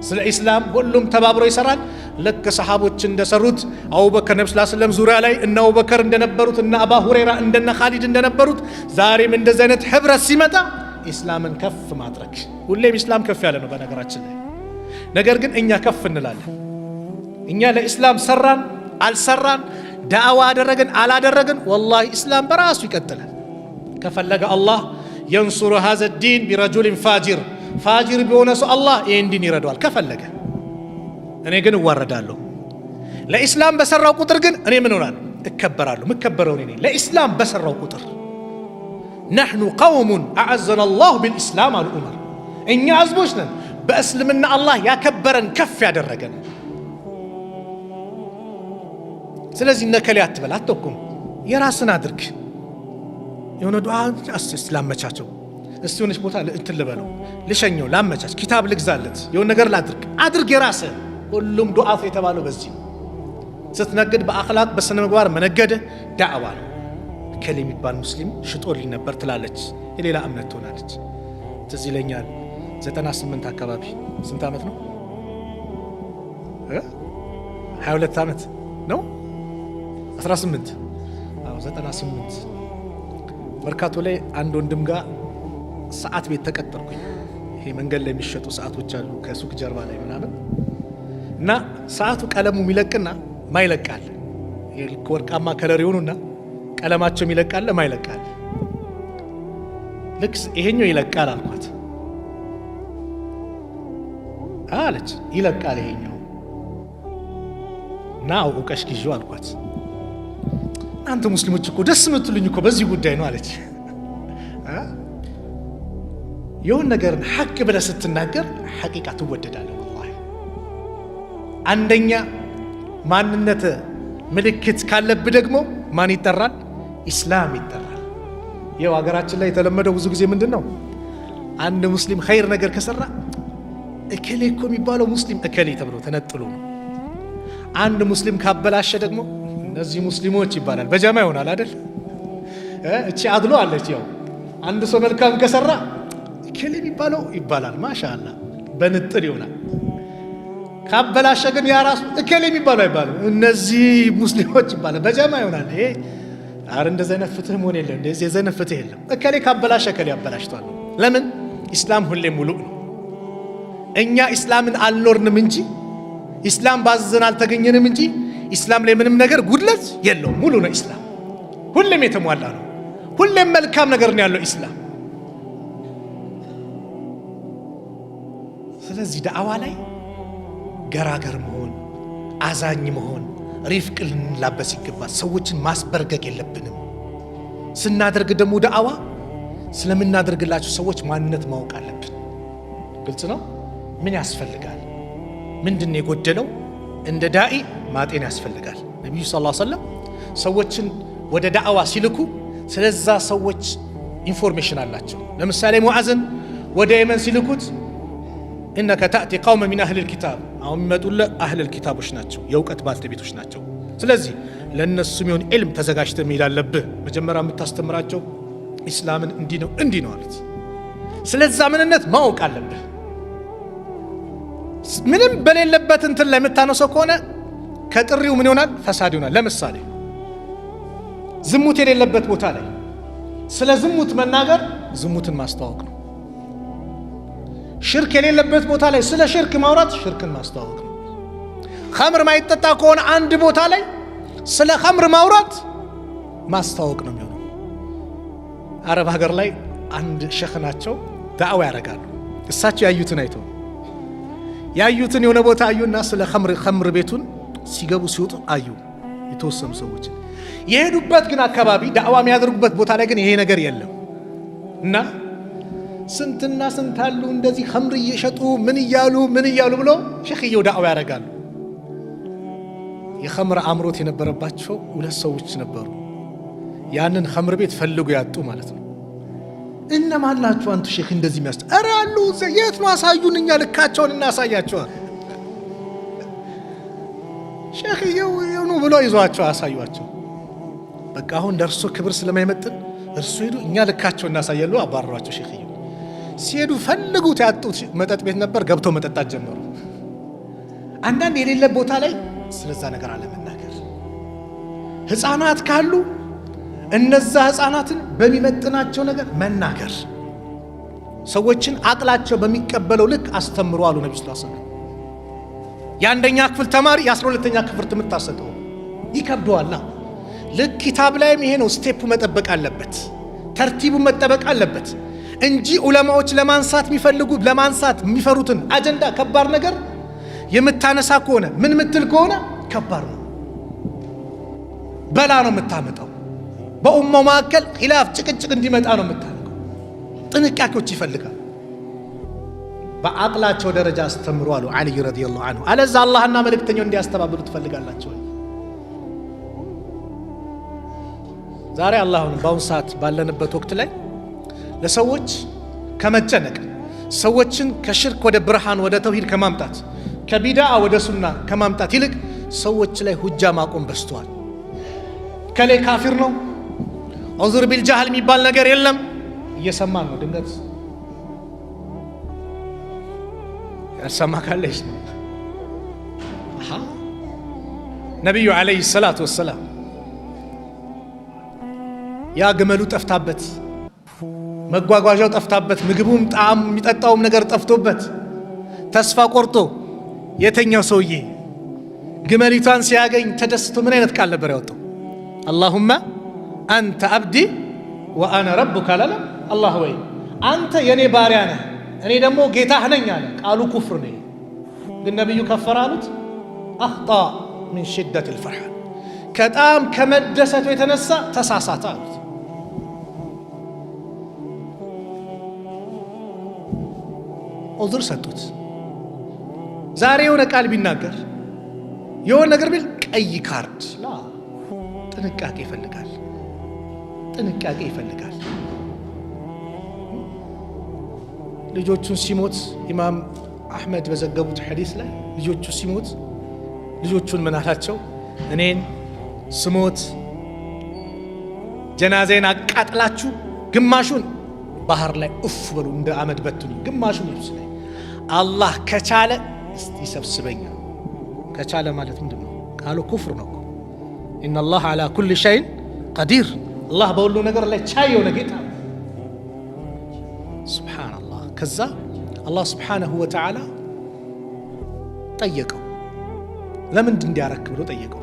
ስለ ኢስላም ሁሉም ተባብሮ ይሰራል። ልክ ሰሃቦች እንደሰሩት አቡበከር ነብዩ ሰለላሁ ዐለይሂ ወሰለም ዙሪያ ላይ እነ አቡበከር እንደነበሩት እነ አባ ሁረይራ እንደነ ኻሊድ እንደነበሩት ዛሬም እንደዚህ አይነት ህብረት ሲመጣ ኢስላምን ከፍ ማድረግ። ሁሌም ኢስላም ከፍ ያለ ነው በነገራችን ላይ። ነገር ግን እኛ ከፍ እንላለን። እኛ ለኢስላም ሰራን አልሰራን፣ ዳዕዋ አደረግን አላደረግን፣ ወላሂ ኢስላም በራሱ ይቀጥላል። ከፈለገ አላህ የንሱሩ ሃዘ ዲን ቢረጁሊን ፋጂር፣ ፋጂር ቢሆነ ሰው አላህ ይህን ዲን ይረዳዋል ከፈለገ። እኔ ግን እዋረዳለሁ። ለኢስላም በሰራው ቁጥር ግን እኔ ምን ሆናለሁ? እከበራለሁ። ምከበረው እኔ ለኢስላም በሰራው ቁጥር። ነሕኑ ቀውሙን አዐዘና አላሁ ቢልኢስላም አሉ ዑመር። እኛ ህዝቦች ነን በእስልምና አላህ ያከበረን ከፍ ያደረገን። ስለዚህ ነከሌ አትበል አትጠቁም የራስን አድርግ የሆነ ዱዓ ላመቻቸው እስቲ ሆነች ቦታ እንትን ልበለው ልሸኘው ላመቻች ኪታብ ልግዛለት የሆነ ነገር አድርግ የራስህ ሁሉም ዱዓ የተባለው በዚህ ስትነግድ በአኽላቅ በስነ ምግባር መነገድ ዳዕዋ ነው ከሌ የሚባል ሙስሊም ሽጦልኝ ነበር ትላለች የሌላ እምነት ትሆናለች ትዝ ይለኛል 98 አካባቢ ስንት ዓመት ነው 22 ዓመት ነው 18 98 መርካቶ ላይ አንድ ወንድም ጋር ሰዓት ቤት ተቀጠርኩኝ ይሄ መንገድ ላይ የሚሸጡ ሰዓቶች አሉ ከሱቅ ጀርባ ላይ ምናምን እና ሰዓቱ ቀለሙ የሚለቅና ማይለቃል የልክ ወርቃማ ከለር ይሆኑና ቀለማቸው የሚለቃል ማይለቃል ልክ ይሄኛው ይለቃል አልኳት አለች ይለቃል ይሄኛው እና አውቀሽ ግዢው አልኳት አንተ ሙስሊሞች እኮ ደስ የምትሉኝ እኮ በዚህ ጉዳይ ነው አለች የሆነ ነገርን ሐቅ ብለህ ስትናገር ሐቂቃ ትወደዳለህ ወላሂ አንደኛ ማንነት ምልክት ካለብህ ደግሞ ማን ይጠራል ኢስላም ይጠራል ይኸው ሀገራችን ላይ የተለመደው ብዙ ጊዜ ምንድነው አንድ ሙስሊም ኸይር ነገር ከሰራ እከሌ እኮ የሚባለው ሙስሊም እከሌ ተብሎ ተነጥሎ ነው አንድ ሙስሊም ካበላሸ ደግሞ እነዚህ ሙስሊሞች ይባላል በጀማ ይሆናል አይደል እቺ አድሎ አለች ያው አንድ ሰው መልካም ከሰራ እከሌ የሚባለው ይባላል ማሻአላ በንጥል ይሆናል ካበላሸ ግን ያ ራሱ እከሌ የሚባለው አይባልም እነዚህ ሙስሊሞች ይባላል በጀማ ይሆናል ይሄ አረ እንደዚህ አይነት ፍትህ መሆን የለም እንደዚህ አይነት ፍትህ የለም እከሌ ካበላሸ እከሌ ያበላሽቷል ለምን ኢስላም ሁሌም ሙሉ ነው እኛ ኢስላምን አልኖርንም እንጂ ኢስላም ባዘዘን አልተገኘንም እንጂ ኢስላም ላይ ምንም ነገር ጉድለት የለውም ሙሉ ነው ኢስላም ሁሌም የተሟላ ነው ሁሌም መልካም ነገር ነው ያለው ኢስላም ስለዚህ ዳዕዋ ላይ ገራገር መሆን አዛኝ መሆን ሪፍቅ ልንላበስ ይገባል ሰዎችን ማስበርገግ የለብንም ስናደርግ ደግሞ ዳዕዋ ስለምናደርግላቸው ሰዎች ማንነት ማወቅ አለብን ግልጽ ነው ምን ያስፈልጋል ምንድነው የጎደለው እንደ ዳኢ ማጤን ያስፈልጋል ነብዩ ሰለላሁ ዐለይሂ ወሰለም ሰዎችን ወደ ዳዕዋ ሲልኩ ስለዛ ሰዎች ኢንፎርሜሽን አላቸው ለምሳሌ ሙዓዝን ወደ የመን ሲልኩት إنك تأتي قوم من أهل الكتاب أو مما تقول أهل الكتاب وش ناتشو يوقت بالت بيت وش ناتشو سلازي لأن السميون علم تزاجشت ميلان لبه مجمرة متستمراتشو إسلام اندينو علت سلاز زمن النت ما هو قال لبه منم بلين لبت انت اللي متانسو كونه كتريو من يونال فساد يونال لم الصالح زموت يلي لبت بوتالي سلا زموت مناغر زموت الماستوقن ሽርክ የሌለበት ቦታ ላይ ስለ ሽርክ ማውራት ሽርክን ማስተዋወቅ ነው ኸምር ማይጠጣ ከሆነ አንድ ቦታ ላይ ስለ ኸምር ማውራት ማስተዋወቅ ነው የሚሆነው አረብ ሀገር ላይ አንድ ሸኽ ናቸው ዳዕዋ ያደርጋሉ እሳቸው ያዩትን የሆነ ቦታ አዩና ስለ ኸምር ቤቱን ሲገቡ ሲወጡ አዩ የተወሰኑ ሰዎች የሄዱበት ግን አካባቢ ዳዕዋ የሚያደርጉበት ቦታ ላይ ግን ይሄ ነገር የለም እና ስንትና ስንታሉ እንደዚህ ኸምር እየሸጡ ምን እያሉ ብሎ ሸኽየው ዳዕዋ ያደርጋሉ የኸምር አምሮት የነበረባቸው ሁለት ሰዎች ነበሩ ያንን ኸምር ቤት ፈልጉ ያጡ ማለት ነው እነማን ናቸው አንቱ ሼክ እንደዚህ የሚያስተ ኧረ አሉ የት ነው አሳዩን እኛ ልካቸውን እናሳያቸዋል ሸኽየው ነው ብሎ ይዟቸው አሳዩአቸው በቃ አሁን ደርሶ ክብር ስለማይመጥን እርሱ ሄዱ እኛ ልካቸውን እናሳያሉ አባረሯቸው ሸኽየው ሲሄዱ ፈልጉት ያጡት መጠጥ ቤት ነበር ገብተው መጠጣት ጀመሩ አንዳንድ የሌለ ቦታ ላይ ስለዛ ነገር አለመናገር ህፃናት ካሉ እነዛ ህፃናትን በሚመጥናቸው ነገር መናገር ሰዎችን አቅላቸው በሚቀበለው ልክ አስተምሩ አሉ ነብዩ ሰለላሁ ዐለይሂ ወሰለም የአንደኛ ክፍል ተማሪ የ12ኛ ክፍል ትምህርት አሰጠው ይከብደዋል ልክ ኪታብ ላይም ይሄ ነው ስቴፕ መጠበቅ አለበት ተርቲቡ መጠበቅ አለበት እንጂ ዑለማዎች ለማንሳት የሚፈሩትን አጀንዳ ከባድ ነገር የምታነሳ ከሆነ ምን ምትል ከሆነ ከባድ ነው በላ ነው የምታመጣው በኡማው መካከል ኺላፍ ጭቅጭቅ እንዲመጣ ነው የምታደርገው ጥንቃቄዎች ይፈልጋል በአቅላቸው ደረጃ አስተምሩ አሉ አሊ ረዲየላሁ ዐንሁ አለዛ አላህና መልእክተኛው እንዲያስተባብሉ ትፈልጋላችሁ ዛሬ አላህን በአሁን ሰዓት ባለንበት ወቅት ላይ ለሰዎች ከመጨነቅ ሰዎችን ከሽርክ ወደ ብርሃን ወደ ተውሂድ ከማምጣት ከቢድዓ ወደ ሱና ከማምጣት ይልቅ ሰዎች ላይ ሁጃ ማቆም በዝቷል። ከሌ ካፊር ነው ዑዝር ቢልጃህል የሚባል ነገር የለም እየሰማን ነው። ድንገት ያልሰማ ካለሽ ነው። ነቢዩ ዓለይሂ ሰላቱ ወሰላም ያ ግመሉ ጠፍታበት መጓጓዣው ጠፍታበት ምግቡም ጣዕም የሚጠጣውም ነገር ጠፍቶበት ተስፋ ቆርጦ የተኛው ሰውዬ ግመሊቷን ሲያገኝ ተደስቶ ምን አይነት ቃል ነበር ያወጣው? አላሁመ አንተ አብዲ ወአና ረቡከ አላለም? አላህ ወይ አንተ የኔ ባሪያ ነህ እኔ ደግሞ ጌታህ ነኝ አለ። ቃሉ ኩፍር ነው፣ ግን ነቢዩ ከፈር አሉት። አኽጣ ሚን ሽደት ልፈርሓ ከጣም ከመደሰቱ የተነሳ ተሳሳተ አሉት። ዑዝር ሰጡት። ዛሬ የሆነ ቃል ቢናገር የሆነ ነገር ቢል ቀይ ካርድ። ጥንቃቄ ይፈልጋል፣ ጥንቃቄ ይፈልጋል። ልጆቹን ሲሞት ኢማም አሕመድ በዘገቡት ሐዲስ ላይ ልጆቹ ሲሞት ልጆቹን ምን አላቸው? እኔን ስሞት ጀናዜን አቃጥላችሁ ግማሹን ባህር ላይ እፍ በሉ እንደ አመድ በትኑ፣ ግማሹን ይብስ ላይ አላህ ከቻለ እስቲ ሰብስበኛ። ከቻለ ማለት ምንድነው? ቃሉ ኩፍር ነው። ኢነላህ ዐላ ኩሊ ሸይን ቀዲር፣ አላህ በሁሉ ነገር ላይ ቻይ የሆነ ጌታ ሱብሓነላህ። ከዛ አላህ ሱብሓነሁ ወተዓላ ጠየቀው። ለምንድን እንዲያረክ ብሎ ጠየቀው።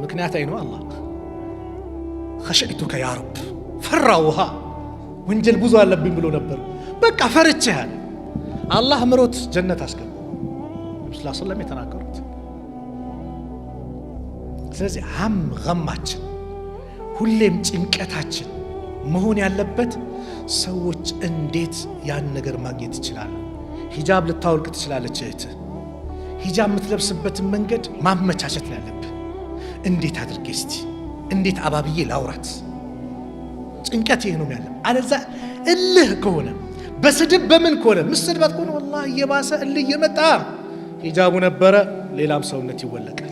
ምክንያት አይነው አላህ ኸሸኢቱከ ያ ረብ፣ ፈራውሃ ወንጀል ብዙ አለብኝ ብሎ ነበር። በቃ ፈርቼሃል። አላህ ምሮት ጀነት አስገባ። ነብዩ ሰለላሁ ዐለይሂ ወሰለም የተናገሩት። ስለዚህ ሀም ገማችን ሁሌም ጭንቀታችን መሆን ያለበት ሰዎች እንዴት ያን ነገር ማግኘት ይችላሉ። ሂጃብ ልታወልቅ ትችላለች እህትህ። ሂጃብ የምትለብስበትን መንገድ ማመቻቸት ነው ያለብህ። እንዴት አድርጌ እስቲ እንዴት አባብዬ ላውራት? ጭንቀት ይሄ ነው ያለው። አለዛ እልህ ከሆነ በስድብ በምን ከሆነ ምስድባት ከሆነ ወላሂ እየባሰ እልህ እየመጣ ሂጃቡ ነበረ ሌላም ሰውነት ይወለቃል።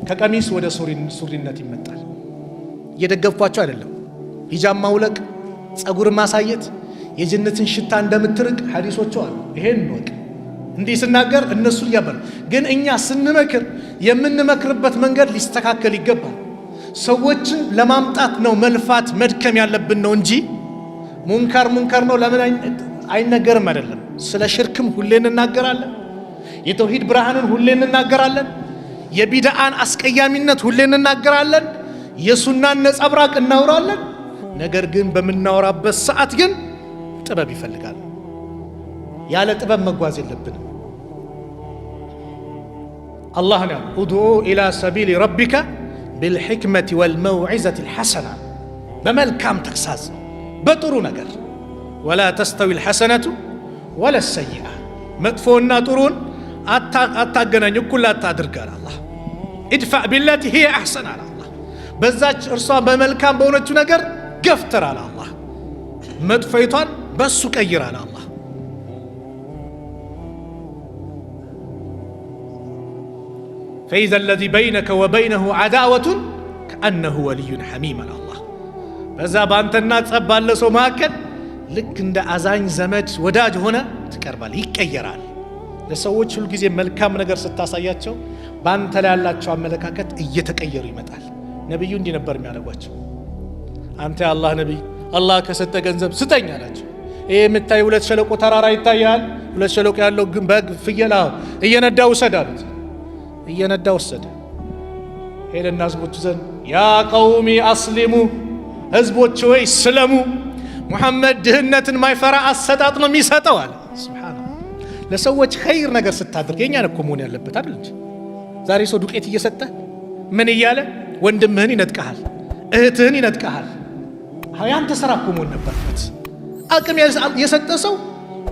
ከቀሚስ ወደ ሱሪነት ይመጣል። እየደገፍኳቸው አይደለም። ሂጃብ ማውለቅ፣ ጸጉር ማሳየት የጀነትን ሽታ እንደምትርቅ ሐዲሶቹ አሉ። ይሄን ነው እንዲህ ስናገር እነሱ እያበሉ፣ ግን እኛ ስንመክር የምንመክርበት መንገድ ሊስተካከል ይገባል። ሰዎችን ለማምጣት ነው መልፋት መድከም ያለብን ነው እንጂ ሙንከር ነው ለምን አይነገርም አይደለም። ስለ ሽርክም ሁሌ እንናገራለን። የተውሂድ ብርሃንን ሁሌ እንናገራለን። የቢድዓን አስቀያሚነት ሁሌ እንናገራለን። የሱናን ነጸብራቅ እናወራለን። ነገር ግን በምናወራበት ሰዓት ግን ጥበብ ይፈልጋል። ያለ ጥበብ መጓዝ የለብንም። አላህ ነው ኡድዑ ኢላ ሰቢሊ ረቢከ ቢልሕክመቲ ወልመውዒዘቲ ልሐሰና፣ በመልካም ተግሳጽ በጥሩ ነገር። ወላ ተስተዊ ልሐሰነቱ ወላ ሰይአ፣ መጥፎና ጥሩን አታገናኝ፣ እኩል አታድርጋል አላህ። ኢድፋዕ ቢለቲ ሂየ አሕሰን አለ አላህ። በዛች እርሷ በመልካም በሆነችው ነገር ገፍትር አለ አላህ። መጥፎይቷን በሱ ቀይር አለ አላህ። ፈኢዘ አለዚ በይነከ ወበይነሁ ዐዳወቱን ከአነሁ ወልዩን ሐሚም አለ አላህ። በዛ በአንተና ጸብ ባለ ሰው መካከል ልክ እንደ አዛኝ ዘመድ ወዳጅ ሆነ ትቀርባል፣ ይቀየራል። ለሰዎች ሁልጊዜ መልካም ነገር ስታሳያቸው በአንተ ላይ ያላቸው አመለካከት እየተቀየሩ ይመጣል። ነቢዩ እንዲህ ነበር የሚያደርጓቸው። አንተ የአላህ ነቢይ፣ አላህ ከሰጠ ገንዘብ ስጠኝ አላቸው። ይሄ የምታይ 2 ሸለቆ ተራራ ይታያል፣ 2 ሸለቆ ያለው ግን በግ ፍየል እየነዳ ውሰድ አሉት። እየነዳ ወሰደ። ሄደና ህዝቦቹ ዘንድ ያ ቀውሚ አስሊሙ፣ ህዝቦች ወይ ስለሙ፣ ሙሐመድ ድህነትን ማይፈራ አሰጣጥ ነው የሚሰጠው አለ። ሱብሃንአላህ። ለሰዎች ኸይር ነገር ስታደርግ የኛን እኮ መሆን ያለበት አይደል እንጂ ዛሬ ሰው ዱቄት እየሰጠ ምን እያለ ወንድምህን ይነጥቀሃል፣ እህትህን ይነጥቀሃል። ያንተ ስራ እኮ መሆን ነበርበት። አቅም የሰጠ ሰው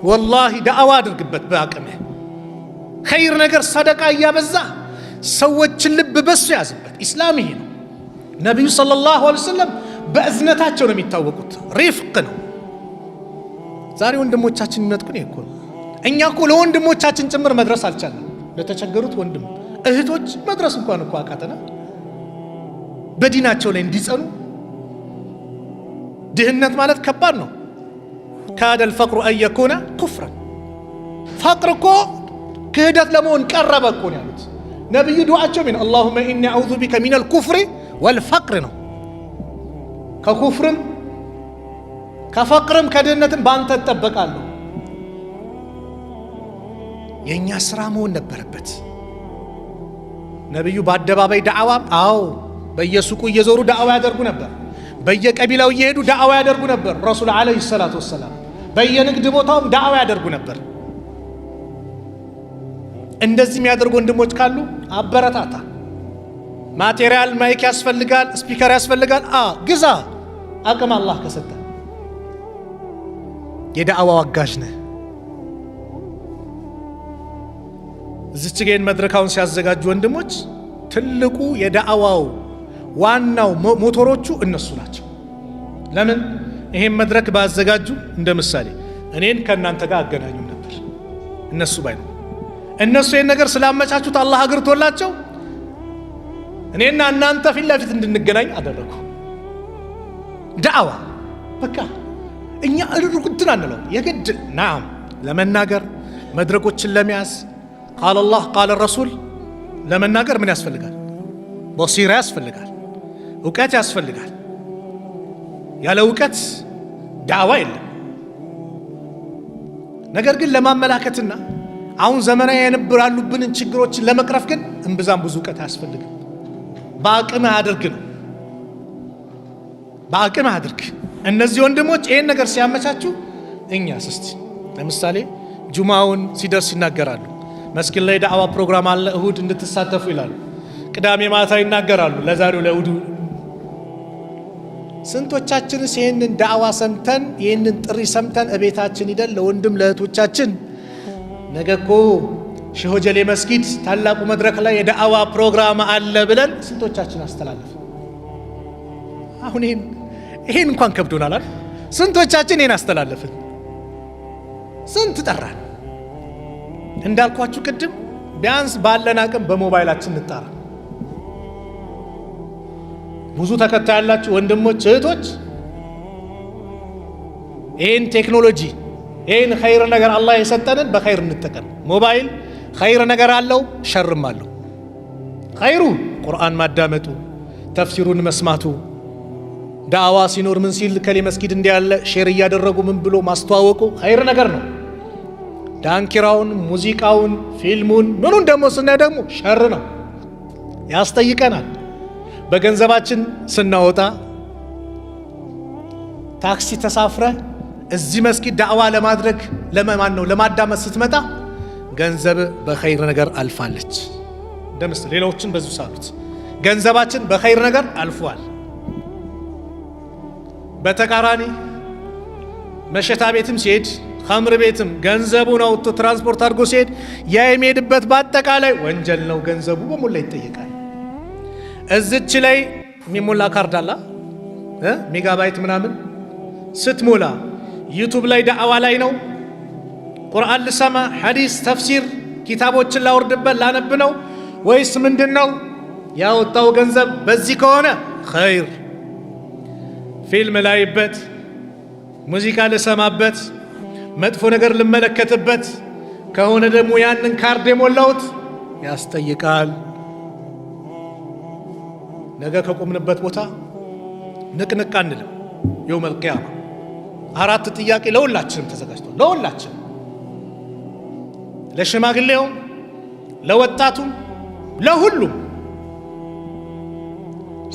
ወላሂ ዳዕዋ አድርግበት በአቅምህ። ኸይር ነገር ሰደቃ እያበዛ ሰዎችን ልብ በሱ ያዝበት። ኢስላም ይሄ ነው። ነቢዩ ሰለላሁ ዐለይሂ ወሰለም በእዝነታቸው ነው የሚታወቁት። ሪፍቅ ነው። ዛሬ ወንድሞቻችን የሚነጥቁን ይሄ እኮ ነው። እኛ እኮ ለወንድሞቻችን ጭምር መድረስ አልቻለም። ለተቸገሩት ወንድም እህቶች መድረስ እንኳን እኮ አቃተና በዲናቸው ላይ እንዲጸኑ። ድህነት ማለት ከባድ ነው። ካደል ፈቅሩ አየኩነ ኩፍረን፣ ፈቅር እኮ ክህደት ለመሆን ቀረበ እኮ ነው ያሉት ነብዩ። ዱዓቸው ምን አላሁመ ኢኒ አዑዙ ቢከ ሚነል ኩፍሪ ወልፈቅር ነው። ከኩፍርም ከፈቅርም ከድህነትም ባንተ እጠበቃለሁ። የኛ ስራ መሆን ነበረበት። ነብዩ በአደባባይ ዳዕዋ፣ አዎ በየሱቁ እየዞሩ ዳዕዋ ያደርጉ ነበር። በየቀቢላው እየሄዱ ዳዕዋ ያደርጉ ነበር። ረሱል አለይሂ ሰላቱ ወሰላም በየንግድ ቦታውም ዳዕዋ ያደርጉ ነበር። እንደዚህ የሚያደርጉ ወንድሞች ካሉ አበረታታ። ማቴሪያል ማይክ ያስፈልጋል፣ ስፒከር ያስፈልጋል፣ ግዛ። አቅም አላህ ከሰጠ የዳዕዋው አጋዥ ነህ። እዚች ጋር መድረካውን ሲያዘጋጁ ወንድሞች ትልቁ የዳዕዋው ዋናው ሞተሮቹ እነሱ ናቸው። ለምን ይሄን መድረክ ባዘጋጁ እንደ ምሳሌ እኔን ከእናንተ ጋር አገናኙ ነበር። እነሱ ባይ ነው። እነሱ ይሄን ነገር ስላመቻቹት አላህ አግርቶላቸው እኔና እናንተ ፊት ለፊት እንድንገናኝ አደረጉ። ዳዕዋ በቃ እኛ እንትን አንለው የግድ ናም ለመናገር መድረኮችን ለመያዝ ቃል አላህ ቃል ረሱል ለመናገር ምን ያስፈልጋል? በሲራ ያስፈልጋል፣ እውቀት ያስፈልጋል። ያለ እውቀት ዳዕዋ የለም። ነገር ግን ለማመላከትና አሁን ዘመናዊ ያሉብንን ችግሮችን ለመቅረፍ ግን እምብዛም ብዙ እውቀት አያስፈልግም። በአቅም አድርግ ነው። በአቅም አድርግ። እነዚህ ወንድሞች ይሄን ነገር ሲያመቻቹ እኛስ እስቲ ለምሳሌ ጁማውን ሲደርስ ይናገራሉ። መስጊድ ላይ ዳዕዋ ፕሮግራም አለ፣ እሁድ እንድትሳተፉ ይላሉ። ቅዳሜ ማታ ይናገራሉ። ለዛሬው ለእሁዱ ስንቶቻችንስ ይህንን ዳዕዋ ሰምተን ይህንን ጥሪ ሰምተን እቤታችን ሂደን ለወንድም ለእህቶቻችን ነገ እኮ ሼህ ሆጀሌ መስጊድ ታላቁ መድረክ ላይ የዳዕዋ ፕሮግራም አለ ብለን ስንቶቻችን አስተላለፍ? አሁን ይሄን እንኳን ከብዶናል። ስንቶቻችን ይሄን አስተላለፍን? ስንት ጠራን? እንዳልኳችሁ ቅድም ቢያንስ ባለን አቅም በሞባይላችን እንጣራ። ብዙ ተከታይ ያላችሁ ወንድሞች እህቶች፣ ይሄን ቴክኖሎጂ ይሄን ኸይር ነገር አላህ የሰጠንን በኸይር እንጠቀም። ሞባይል ኸይር ነገር አለው፣ ሸርም አለው። ኸይሩ ቁርአን ማዳመጡ፣ ተፍሲሩን መስማቱ፣ ዳዕዋ ሲኖር ምን ሲል ከሌ መስጊድ እንዲያለ ሼር እያደረጉ ምን ብሎ ማስተዋወቁ ኸይር ነገር ነው። ዳንኪራውን፣ ሙዚቃውን፣ ፊልሙን ምኑን ደግሞ ስናይ ደግሞ ሸር ነው፣ ያስጠይቀናል። በገንዘባችን ስናወጣ ታክሲ ተሳፍረ እዚህ መስጊድ ዳዕዋ ለማድረግ ለማን ነው ለማዳመጥ ስትመጣ ገንዘብ በኸይር ነገር አልፋለች። እንደምስ ሌሎችን በዙ ሳሉት ገንዘባችን በኸይር ነገር አልፏል። በተቃራኒ መሸታ ቤትም ሲሄድ ኸምር ቤትም ገንዘቡን አውጥቶ ትራንስፖርት አድርጎ ሲሄድ ያ የሚሄድበት በአጠቃላይ ወንጀል ነው። ገንዘቡ በሞላ ይጠየቃል። እዚች ላይ የሚሞላ ካርድ አላ ሜጋባይት ምናምን ስትሞላ ዩቱብ ላይ ዳዕዋ ላይ ነው፣ ቁርአን ልሰማ፣ ሐዲስ፣ ተፍሲር ኪታቦችን ላወርድበት ላነብ ነው ወይስ ምንድነው? ያወጣው ገንዘብ በዚህ ከሆነ ኸይር፣ ፊልም ላይበት፣ ሙዚቃ ልሰማበት፣ መጥፎ ነገር ልመለከትበት ከሆነ ደግሞ ያንን ካርድ የሞላውት ያስጠይቃል። ነገ ከቆምንበት ቦታ ንቅንቅ አንልም። የውመል ቂያማ 4 ጥያቄ ለሁላችንም ተዘጋጅቷል። ለሁላችንም፣ ለሽማግሌውም፣ ለወጣቱም፣ ለሁሉም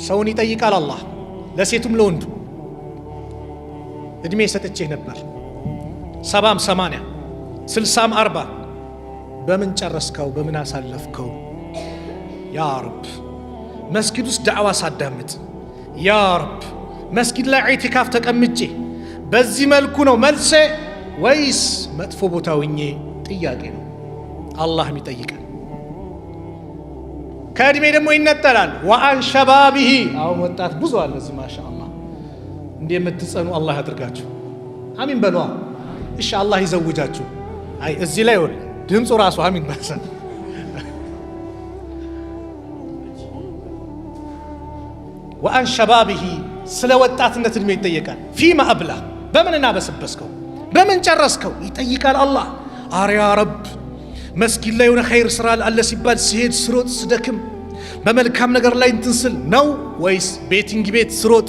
ሰውን ይጠይቃል አላህ፣ ለሴቱም ለወንዱ። እድሜ ሰጥቼህ ነበር 70 80 60 40 በምን ጨረስከው? በምን አሳለፍከው? ያ ረብ መስጊድ ውስጥ ዳዕዋ ሳዳምጥ፣ ያ ረብ መስጊድ ላይ ኢዕቲካፍ ተቀምጬ በዚህ መልኩ ነው መልሴ ወይስ መጥፎ ቦታ ሆኜ? ጥያቄ ነው አላህ የሚጠይቀን። ከእድሜ ደግሞ ይነጠላል። ወአን ሸባቢሂ አሁን ወጣት ብዙ አለ እዚህ ማሻአላህ እንደምትጸኑ አላህ ያድርጋችሁ። አሚን በሏ። እሺ አላህ ይዘውጃችሁ። አይ እዚህ ላይ ወል ድምፁ ራሱ አሚን ባሰ። ወአን ሸባቢሂ ስለ ወጣትነት እድሜ ይጠየቃል። ፊማ አብላ በምን እናበሰበስከው በምን ጨረስከው ይጠይቃል አላህ። አረ ያ ረብ መስጊድ ላይ የሆነ ኸይር ስራ አለ ሲባል ሲሄድ ስሮጥ ስደክም በመልካም ነገር ላይ እንትን ስል ነው ወይስ ቤቲንግ ቤት ስሮጥ?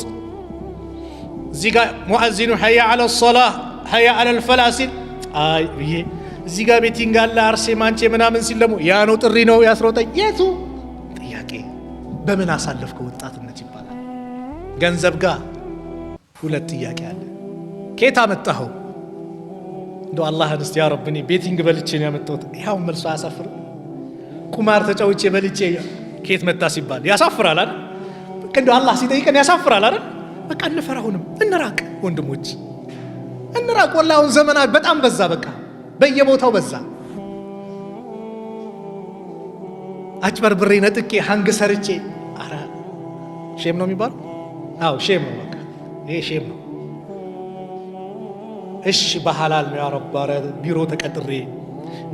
እዚህ ጋር ሙአዚኑ ሐያ ዐለ ሶላህ ሐያ ዐለ ፈላህ ሲል አይ ይሄ እዚህ ጋር ቤቲንግ አለ አርሴ ማንቼ ምናምን ሲል ደግሞ ያ ነው ጥሪ ነው ያስሮጠኝ የቱ? ጥያቄ በምን አሳለፍከው ወጣትነት ይባላል። ገንዘብ ጋር ሁለት ጥያቄ አለ። ኬት አመጣኸው? እንደው አላህን እስቲ ያ ረብ እኔ ቤቲንግ በልቼ ነው ያመጣሁት። ያው መልሶ አያሳፍርም? ቁማር ተጫውቼ በልቼ ኬት መጣ ሲባል ያሳፍራል አይደል? በቃ እንደው አላህ ሲጠይቀን ያሳፍራል አይደል? በቃ እንፈራሁንም እንራቅ ወንድሞች እንራቅ። ወላሂ አሁን ዘመናዊ በጣም በዛ፣ በቃ በየቦታው በዛ። አጭበርብሬ ነጥቄ ሃንግ ሰርቼ አረ ሼም ነው የሚባለው። አዎ ሼም ነው፣ በቃ ይሄ ሼም ነው። እሺ በሐላል ነው ያ ረብ። አረ ቢሮ ተቀጥሬ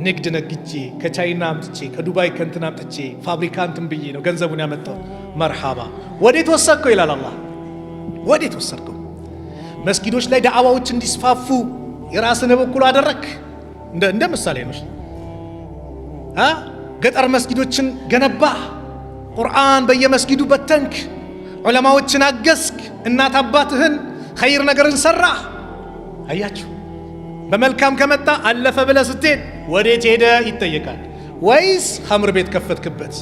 ንግድ ነግጄ ከቻይና አምጥቼ ከዱባይ ከንትን አምጥቼ ፋብሪካ እንትን ብዬ ነው ገንዘቡን ያመጣው። መርሐባ ወዴት ወሰድከው ይላል አላህ። ወዴት ወሰድከው? መስጊዶች ላይ ዳዕዋዎች እንዲስፋፉ የራስን በኩል አደረክ። እንደ ምሳሌ ነው። ገጠር መስጊዶችን ገነባህ፣ ቁርአን በየመስጊዱ በተንክ፣ ዑለማዎችን አገዝክ፣ እናት አባትህን ኸይር ነገርን ሰራህ። አያችሁ በመልካም ከመጣ አለፈ ብለህ ስትሄድ ወዴት ሄደ ይጠየቃል። ወይስ ኸምር ቤት ከፈትክበት?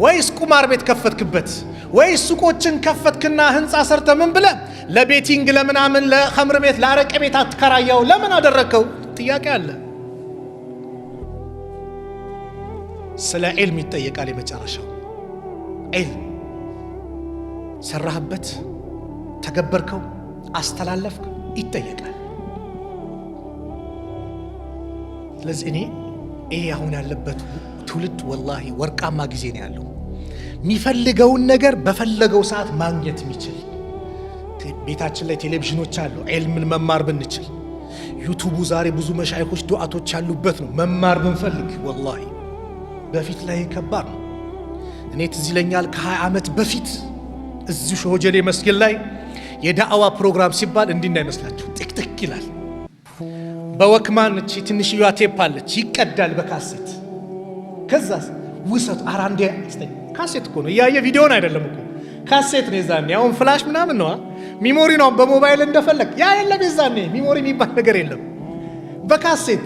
ወይስ ቁማር ቤት ከፈትክበት? ወይስ ሱቆችን ከፈትክና ህንፃ ሰርተ ምን ብለህ ለቤቲንግ ለምናምን ለኸምር ቤት ለአረቄ ቤት አትከራያው? ለምን አደረከው? ጥያቄ አለ። ስለ ዒልም ይጠየቃል። የመጨረሻው ዒልም ሰራህበት፣ ተገበርከው፣ አስተላለፍክ፣ ይጠየቃል። ስለዚህ እኔ ይሄ አሁን ያለበት ትውልድ ወላሂ ወርቃማ ጊዜ ነው ያለው። የሚፈልገውን ነገር በፈለገው ሰዓት ማግኘት የሚችል ቤታችን ላይ ቴሌቪዥኖች አሉ። ዒልምን መማር ብንችል ዩቱቡ ዛሬ ብዙ መሻይኾች ዱዓቶች ያሉበት ነው። መማር ብንፈልግ ወላሂ በፊት ላይ ከባድ ነው። እኔ ትዝ ይለኛል ከ20 ዓመት በፊት እዚሁ ሾጀሌ መስጊድ ላይ የዳዕዋ ፕሮግራም ሲባል እንዲህ እንዳይመስላችሁ ጥቅጥቅ ይላል። በወክማን እቺ ትንሽዬዋ ቴፕ አለች፣ ይቀዳል በካሴት። ከዛስ ውሰት አራንዴ ካሴት እኮ ነው እያየ ቪዲዮን አይደለም እኮ ካሴት ነው። የዛኔ አሁን ፍላሽ ምናምን ነው ሚሞሪ ነው በሞባይል እንደፈለግ ያ የለም። የዛኔ ሚሞሪ የሚባል ነገር የለም። በካሴት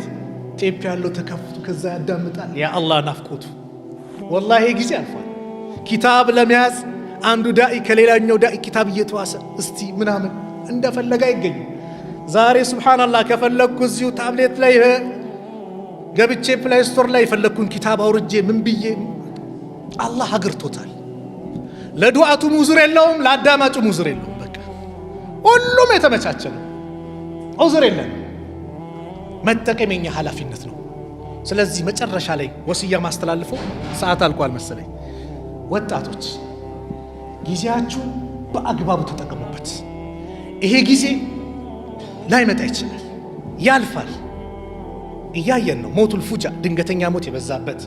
ቴፕ ያለው ተከፍቶ ከዛ ያዳምጣል። ያ አላህ ናፍቆቱ ወላሂ ጊዜ አልፏል። ኪታብ ለመያዝ አንዱ ዳኢ ከሌላኛው ዳኢ ኪታብ እየተዋሰ እስቲ ምናምን እንደፈለገ አይገኝ። ዛሬ ሱብሃንአላህ ከፈለግኩ እዚሁ ታብሌት ላይ ገብቼ ፕሌይ ስቶር ላይ የፈለግኩን ኪታብ አውርጄ ምን ብዬ አላህ አግርቶታል። ለዱዓቱ ሙዝር የለውም፣ ለአዳማጩ ሙዝር የለውም። በቃ ሁሉም የተመቻቸ ነው። ዑዝር የለም። መጠቀም የኛ ኃላፊነት ነው። ስለዚህ መጨረሻ ላይ ወስያ ማስተላልፈው ሰዓት አልቋል መሰለኝ። ወጣቶች ጊዜያችሁ በአግባቡ ተጠቀሙበት። ይሄ ጊዜ ላይመጣ ይችላል፣ ያልፋል። እያየን ነው። ሞቱል ፉጃ ድንገተኛ ሞት የበዛበት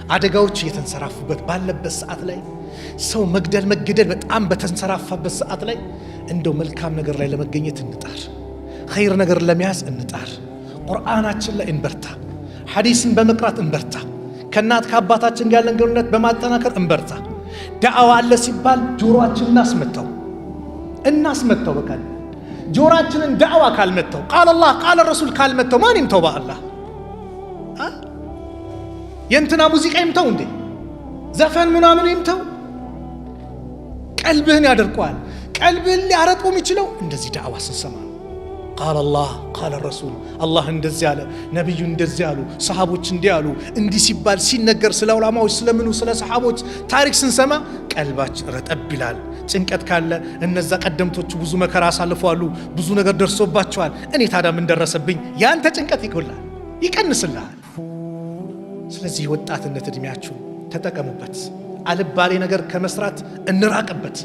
አደጋዎች እየተንሰራፉበት ባለበት ሰዓት ላይ ሰው መግደል በጣም በተንሰራፋበት ሰዓት ላይ እንደው መልካም ነገር ላይ ለመገኘት እንጣር፣ ኸይር ነገር ለመያዝ እንጣር። ቁርአናችን ላይ እንበርታ፣ ሐዲስን በመቅራት እንበርታ፣ ከእናት ከአባታችን ጋር ያለን ግንኙነት በማጠናከር እንበርታ። ዳዕዋ አለ ሲባል ጆሮአችንን እናስመታው። በቃ ጆሮአችንን ዳዕዋ ካልመታው፣ ቃል አላህ ቃል ረሱል ካልመታው ማን ይምተው? በአላህ የእንትና ሙዚቃ ይምተው እንዴ? ዘፈን ምናምን ይምተው? ቀልብህን ያደርቀዋል። ቀልብህን ሊያረጠው የሚችለው እንደዚህ ዳዕዋ ስንሰማ ነው። ቃል አላህ ቃል ረሱል፣ አላህ እንደዚህ አለ፣ ነቢዩ እንደዚህ አሉ፣ ሰሃቦች እንዲህ አሉ። እንዲህ ሲባል ሲነገር ስለ ዑለማዎች ስለምኑ ስለ ሰሃቦች ታሪክ ስንሰማ ቀልባችን ረጠብ ይላል። ጭንቀት ካለ እነዛ ቀደምቶቹ ብዙ መከራ አሳልፈዋሉ፣ ብዙ ነገር ደርሶባቸዋል። እኔ ታዲያ ምን ደረሰብኝ? ያንተ ጭንቀት ይጎላል፣ ይቀንስልሃል። ስለዚህ ወጣትነት እድሜያችሁ ተጠቀሙበት። አልባሌ ነገር ከመስራት እንራቅበት።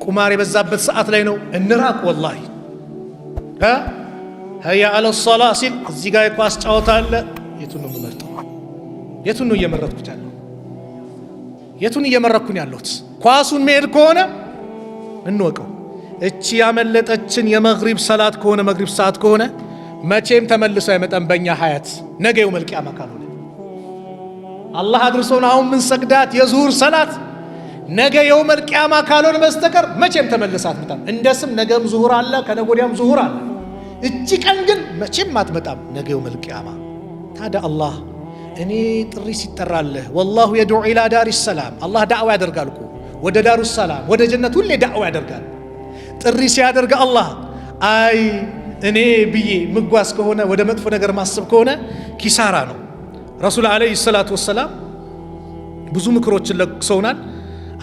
ቁማር የበዛበት ሰዓት ላይ ነው፣ እንራቅ ወላሂ هيا على الصلاة ሲል እዚህ ጋር የኳስ ጨዋታ አለ። የቱን ነው የምመርጠው? የቱን ነው እየመረጥኩት ያለው? የቱን እየመረጥኩኝ ያለሁት? ኳሱን መሄድ ከሆነ እንወቀው፣ እቺ ያመለጠችን የመግሪብ ሰላት ከሆነ መግሪብ ሰዓት ከሆነ መቼም ተመልሶ አይመጣም በእኛ ሀያት ነገ የውመል ቂያማ ካልሆነ አላህ አድርሶን አሁን ምን ሰግዳት የዙሁር ሰላት ነገ የውመል ቂያማ ካልሆነ በስተቀር መቼም ተመልሳ አትመጣም። እንደስም ነገም ዙሁር አለ ከነገ ወዲያም ዙሁር አለ። እቺ ቀን ግን መቼም አትመጣም ነገ የውመል ቂያማ። ታዲያ አላህ እኔ ጥሪ ሲጠራልህ ወላሁ የድዑ ኢላ ዳሪ ሰላም አላህ ዳዕዋ ያደርጋል እኮ ወደ ዳሩ ሰላም ወደ ጀነት ሁሌ ዳዕዋ ያደርጋል። ጥሪ ሲያደርግ አላህ አይ እኔ ብዬ ምጓዝ ከሆነ ወደ መጥፎ ነገር ማሰብ ከሆነ ኪሳራ ነው። ረሱል ዓለይሂ ሰላቱ ወሰላም ብዙ ምክሮችን ለግሰውናል።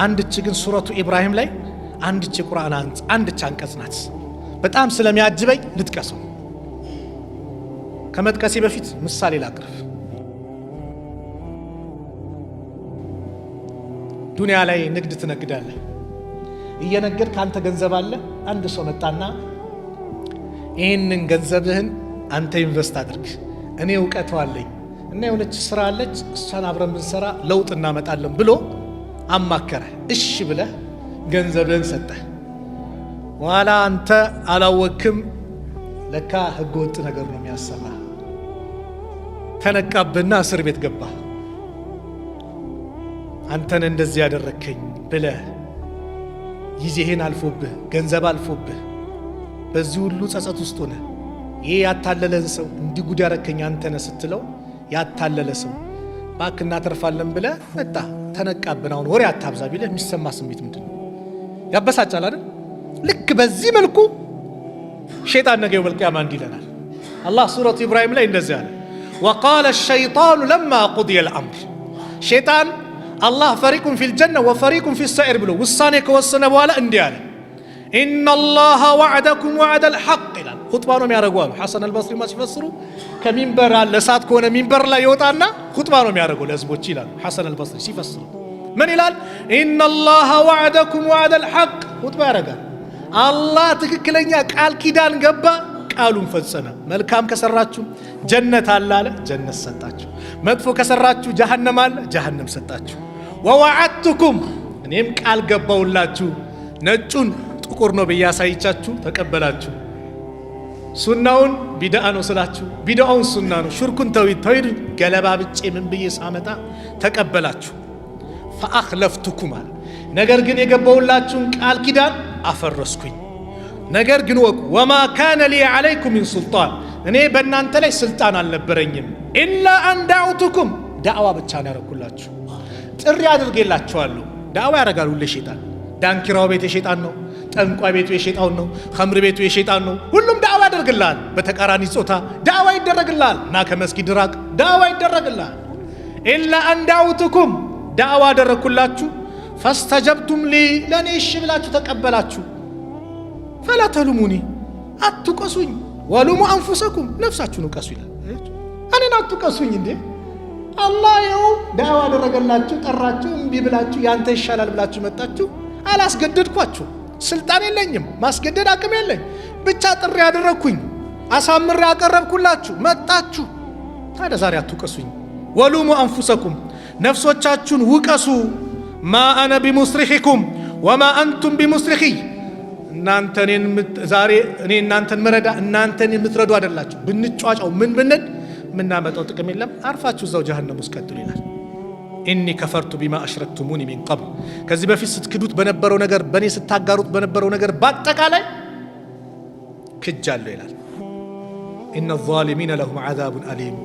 አንድች ግን ሱረቱ ኢብራሂም ላይ አንድች የቁርአን አንድች አንቀጽ ናት። በጣም ስለሚያጅበኝ ልጥቀሰው። ከመጥቀሴ በፊት ምሳሌ ላቅርብ። ዱንያ ላይ ንግድ ትነግዳለህ። እየነገድክ አንተ ገንዘብ አለ። አንድ ሰው መጣና ይህንን ገንዘብህን አንተ ኢንቨስት አድርግ፣ እኔ እውቀቱ አለኝ እና የሆነች ስራ አለች እሷን አብረን ብንሰራ ለውጥ እናመጣለን ብሎ አማከረ። እሺ ብለህ ገንዘብህን ሰጠህ። ኋላ አንተ አላወክም፣ ለካ ህገወጥ ነገር ነው የሚያሰራ። ተነቃብህና እስር ቤት ገባ። አንተን እንደዚህ ያደረከኝ ብለህ ጊዜህን አልፎብህ ገንዘብ አልፎብህ በዚህ ሁሉ ጸጸት ውስጥ ሆነ ይሄ ያታለለን ሰው እንዲህ ጉድ ያረከኝ አንተ ነህ ስትለው ያታለለ ሰው እባክህ እናተርፋለን ብለህ መጣ። ተነቃብን አሁን ወሬ አታብዛ ቢልህ የሚሰማ ስሜት ምንድን ነው? ያበሳጫል አይደል? ልክ በዚህ መልኩ ሸይጣን ነገ የውመል ቂያማ እንዲህ ይለናል። አላህ ሱረቱ ኢብራሂም ላይ እንደዚህ አለ፣ ወቃለ ሸይጣኑ ለማ ቁድየ ልአምር ሸይጣን አላህ ፈሪቁን ፊል ጀነ ወፈሪቁን ፊ ሰዒር ብሎ ውሳኔ ከወሰነ በኋላ እንዲህ አለ፣ ኢነላሃ ወዐደኩም ወዐደል ሐቅ ይላል። ኹጥባ ነው የሚያደርጉ አሉ ሐሰን አልበስሪ ሲፈስሩ። ከሚንበር አለ እሳት ከሆነ ሚንበር ላይ ይወጣና ኹጥባ ነው የሚያደርገው ለህዝቦች ይላሉ ሐሰን አልበስሪ ሲፈስሩ። ምን ይላል? ኢነላሃ ወዐደኩም ወዐደል ሐቅ ኹጥባ ያደርጋል። አላህ ትክክለኛ ቃል ኪዳን ገባ፣ ቃሉን ፈጸመ። መልካም ከሰራችሁ ጀነት አለ አለ፣ ጀነት ሰጣችሁ። መጥፎ ከሰራችሁ ጀሃነም አለ፣ ጀሃነም ሰጣችሁ። ወወዐድቱኩም እኔም ቃል ገባውላችሁ፣ ነጩን ጥቁር ነው ብዬ አሳይቻችሁ ተቀበላችሁ። ሱናውን ቢድዓ ነው ስላችሁ ቢድዓውን ሱና ነው፣ ሽርኩን ተውሂድ ገለባ ብጬ ምን ብዬ ሳመጣ ተቀበላችሁ። ፈአኽለፍቱኩም አለ፣ ነገር ግን የገባውላችሁን ቃል ኪዳን አፈረስኩኝ። ነገር ግን ወቁ ወማ ካነ ሊ ዐለይኩም ሚን ሱልጣን እኔ በእናንተ ላይ ስልጣን አልነበረኝም። ኢላ አን ዳዕውቱኩም ዳዕዋ ብቻ ነው ያደረኩላችሁ፣ ጥሪ አድርጌላችኋለሁ። ዳዕዋ ያደርጋል ሁሌ ሸይጣን። ዳንኪራው ቤት የሸይጣን ነው፣ ጠንቋይ ቤቱ የሸይጣን ነው፣ ኸምር ቤቱ የሸይጣን ነው። ሁሉም ዳዕዋ ያደርግልሃል። በተቃራኒ ጾታ ዳዕዋ ይደረግልሃል። ና ከመስጊድ ራቅ፣ ዳዕዋ ይደረግልሃል። ኢላ አን ዳዕውቱኩም ዳዕዋ አደረግኩላችሁ። ፈስተጀብቱም ሊ ለእኔ እሺ ብላችሁ ተቀበላችሁ። ፈላ ተሉሙኒ አትውቀሱኝ፣ ወሉሙ አንፉሰኩም ነፍሳችሁን ውቀሱ ይላል። እኔን አትውቀሱኝ እንዴ አላህ ይኸው ዳዕዋ አደረገላችሁ፣ ጠራችሁ፣ እምቢ ብላችሁ ያንተ ይሻላል ብላችሁ መጣችሁ። አላስገደድኳችሁ፣ ስልጣን የለኝም፣ ማስገደድ አቅም የለኝ። ብቻ ጥሪ ያደረግኩኝ፣ አሳምሬ ያቀረብኩላችሁ፣ መጣችሁ። ታዲያ ዛሬ አትውቀሱኝ። ወሉሙ አንፉሰኩም ነፍሶቻችሁን ውቀሱ። ማ አነ ቢሙስሪኺኩም ወማ አንቱም ቢሙስሪኺ እናንተ ዛሬ እኔ እናንተን መረዳ እናንተን የምትረዱ አይደላችሁ። ብንጫጫው ምን ብንል ምናመጣው ጥቅም የለም። አርፋችሁ እዛው ጀሃነም ውስጥ ቀጥሉ ይላል። ኢኒ ከፈርቱ ቢማ አሽረክቱሙኒ ሚን ቀብል ከዚህ በፊት ስትክዱት በነበረው ነገር በእኔ ስታጋሩት በነበረው ነገር በአጠቃላይ ክጃለሁ ይላል። ኢነ ዛሊሚነ ለሁም ዐዛቡን አሊም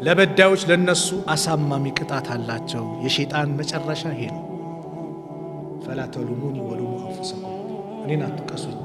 ለበዳዮች ለነሱ አሳማሚ ቅጣት አላቸው። የሸይጣን መጨረሻ ይሄ ነው። ፈላ ተሉሙኒ ወሉሙ አንፉሰኩም እኔን አትውቀሱኝ፣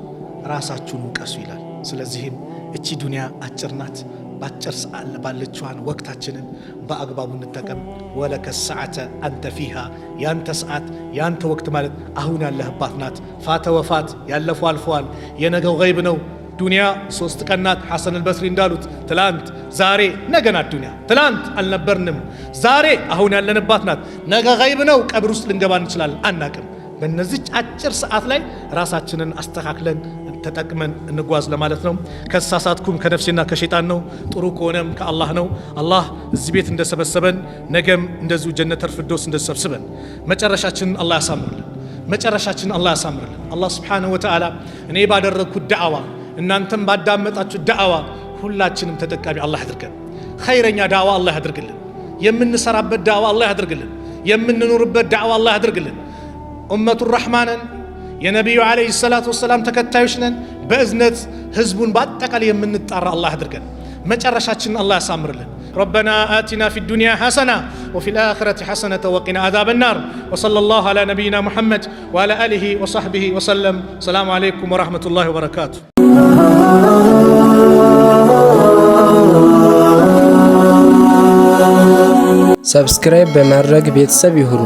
ራሳችሁን ውቀሱ ይላል። ስለዚህም እቺ ዱንያ አጭር ናት። በአጭር ሰዓት ባለችዋን ወቅታችንን በአግባቡ እንጠቀም። ወለከ ሰዓተ አንተ ፊሃ ያንተ ሰዓት ያንተ ወቅት ማለት አሁን ያለህባት ናት። ፋተ ወፋት ያለፈው አልፈዋል። የነገው ገይብ ነው። ዱንያ 3 ቀን ናት። ሐሰን አልበስሪ እንዳሉት ትላንት፣ ዛሬ፣ ነገ ናት ዱንያ። ትላንት አልነበርንም፣ ዛሬ አሁን ያለንባት ናት። ነገ ገይብ ነው። ቀብር ውስጥ ልንገባ እንችላለን፣ አናቅም። በእነዚህ አጭር ሰዓት ላይ ራሳችንን አስተካክለን ተጠቅመን እንጓዝ ለማለት ነው። ከሳሳትኩም ከነፍሴና ከሸይጣን ነው፣ ጥሩ ከሆነም ከአላህ ነው። አላህ እዚህ ቤት እንደሰበሰበን ነገም እንደዚሁ ጀነተል ፊርደውስ እንደሰብስበን መጨረሻችንን አላህ ያሳምርልን። መጨረሻችንን አላህ ያሳምርልን። አላህ Subhanahu Wa Ta'ala እኔ ባደረኩት ዳዕዋ እናንተም ባዳመጣችሁ ዳዕዋ ሁላችንም ተጠቃሚ አላህ ያድርገን። ኸይረኛ ዳዕዋ አላህ ያድርግልን። የምንሰራበት ዳዕዋ አላህ ያድርግልን። የምንኖርበት ዳዕዋ አላህ ያድርግልን። ኡመቱ ረሕማንን የነቢዩ ዓለይሂ ሰላቱ ወሰላም ተከታዮች ነን። በእዝነት ህዝቡን በአጠቃላይ የምንጣራ አላህ ያድርገን። መጨረሻችንን አላህ ያሳምርልን። ربنا آتنا في الدنيا حسنة وفي الآخرة حسنة وقنا عذاب النار وصلى الله على نبينا محمد وعلى آله وصحبه وسلم. السلام عليكم ورحمة الله وبركاته. ሰብስክራይብ በማድረግ ቤተሰብ ይሁኑ።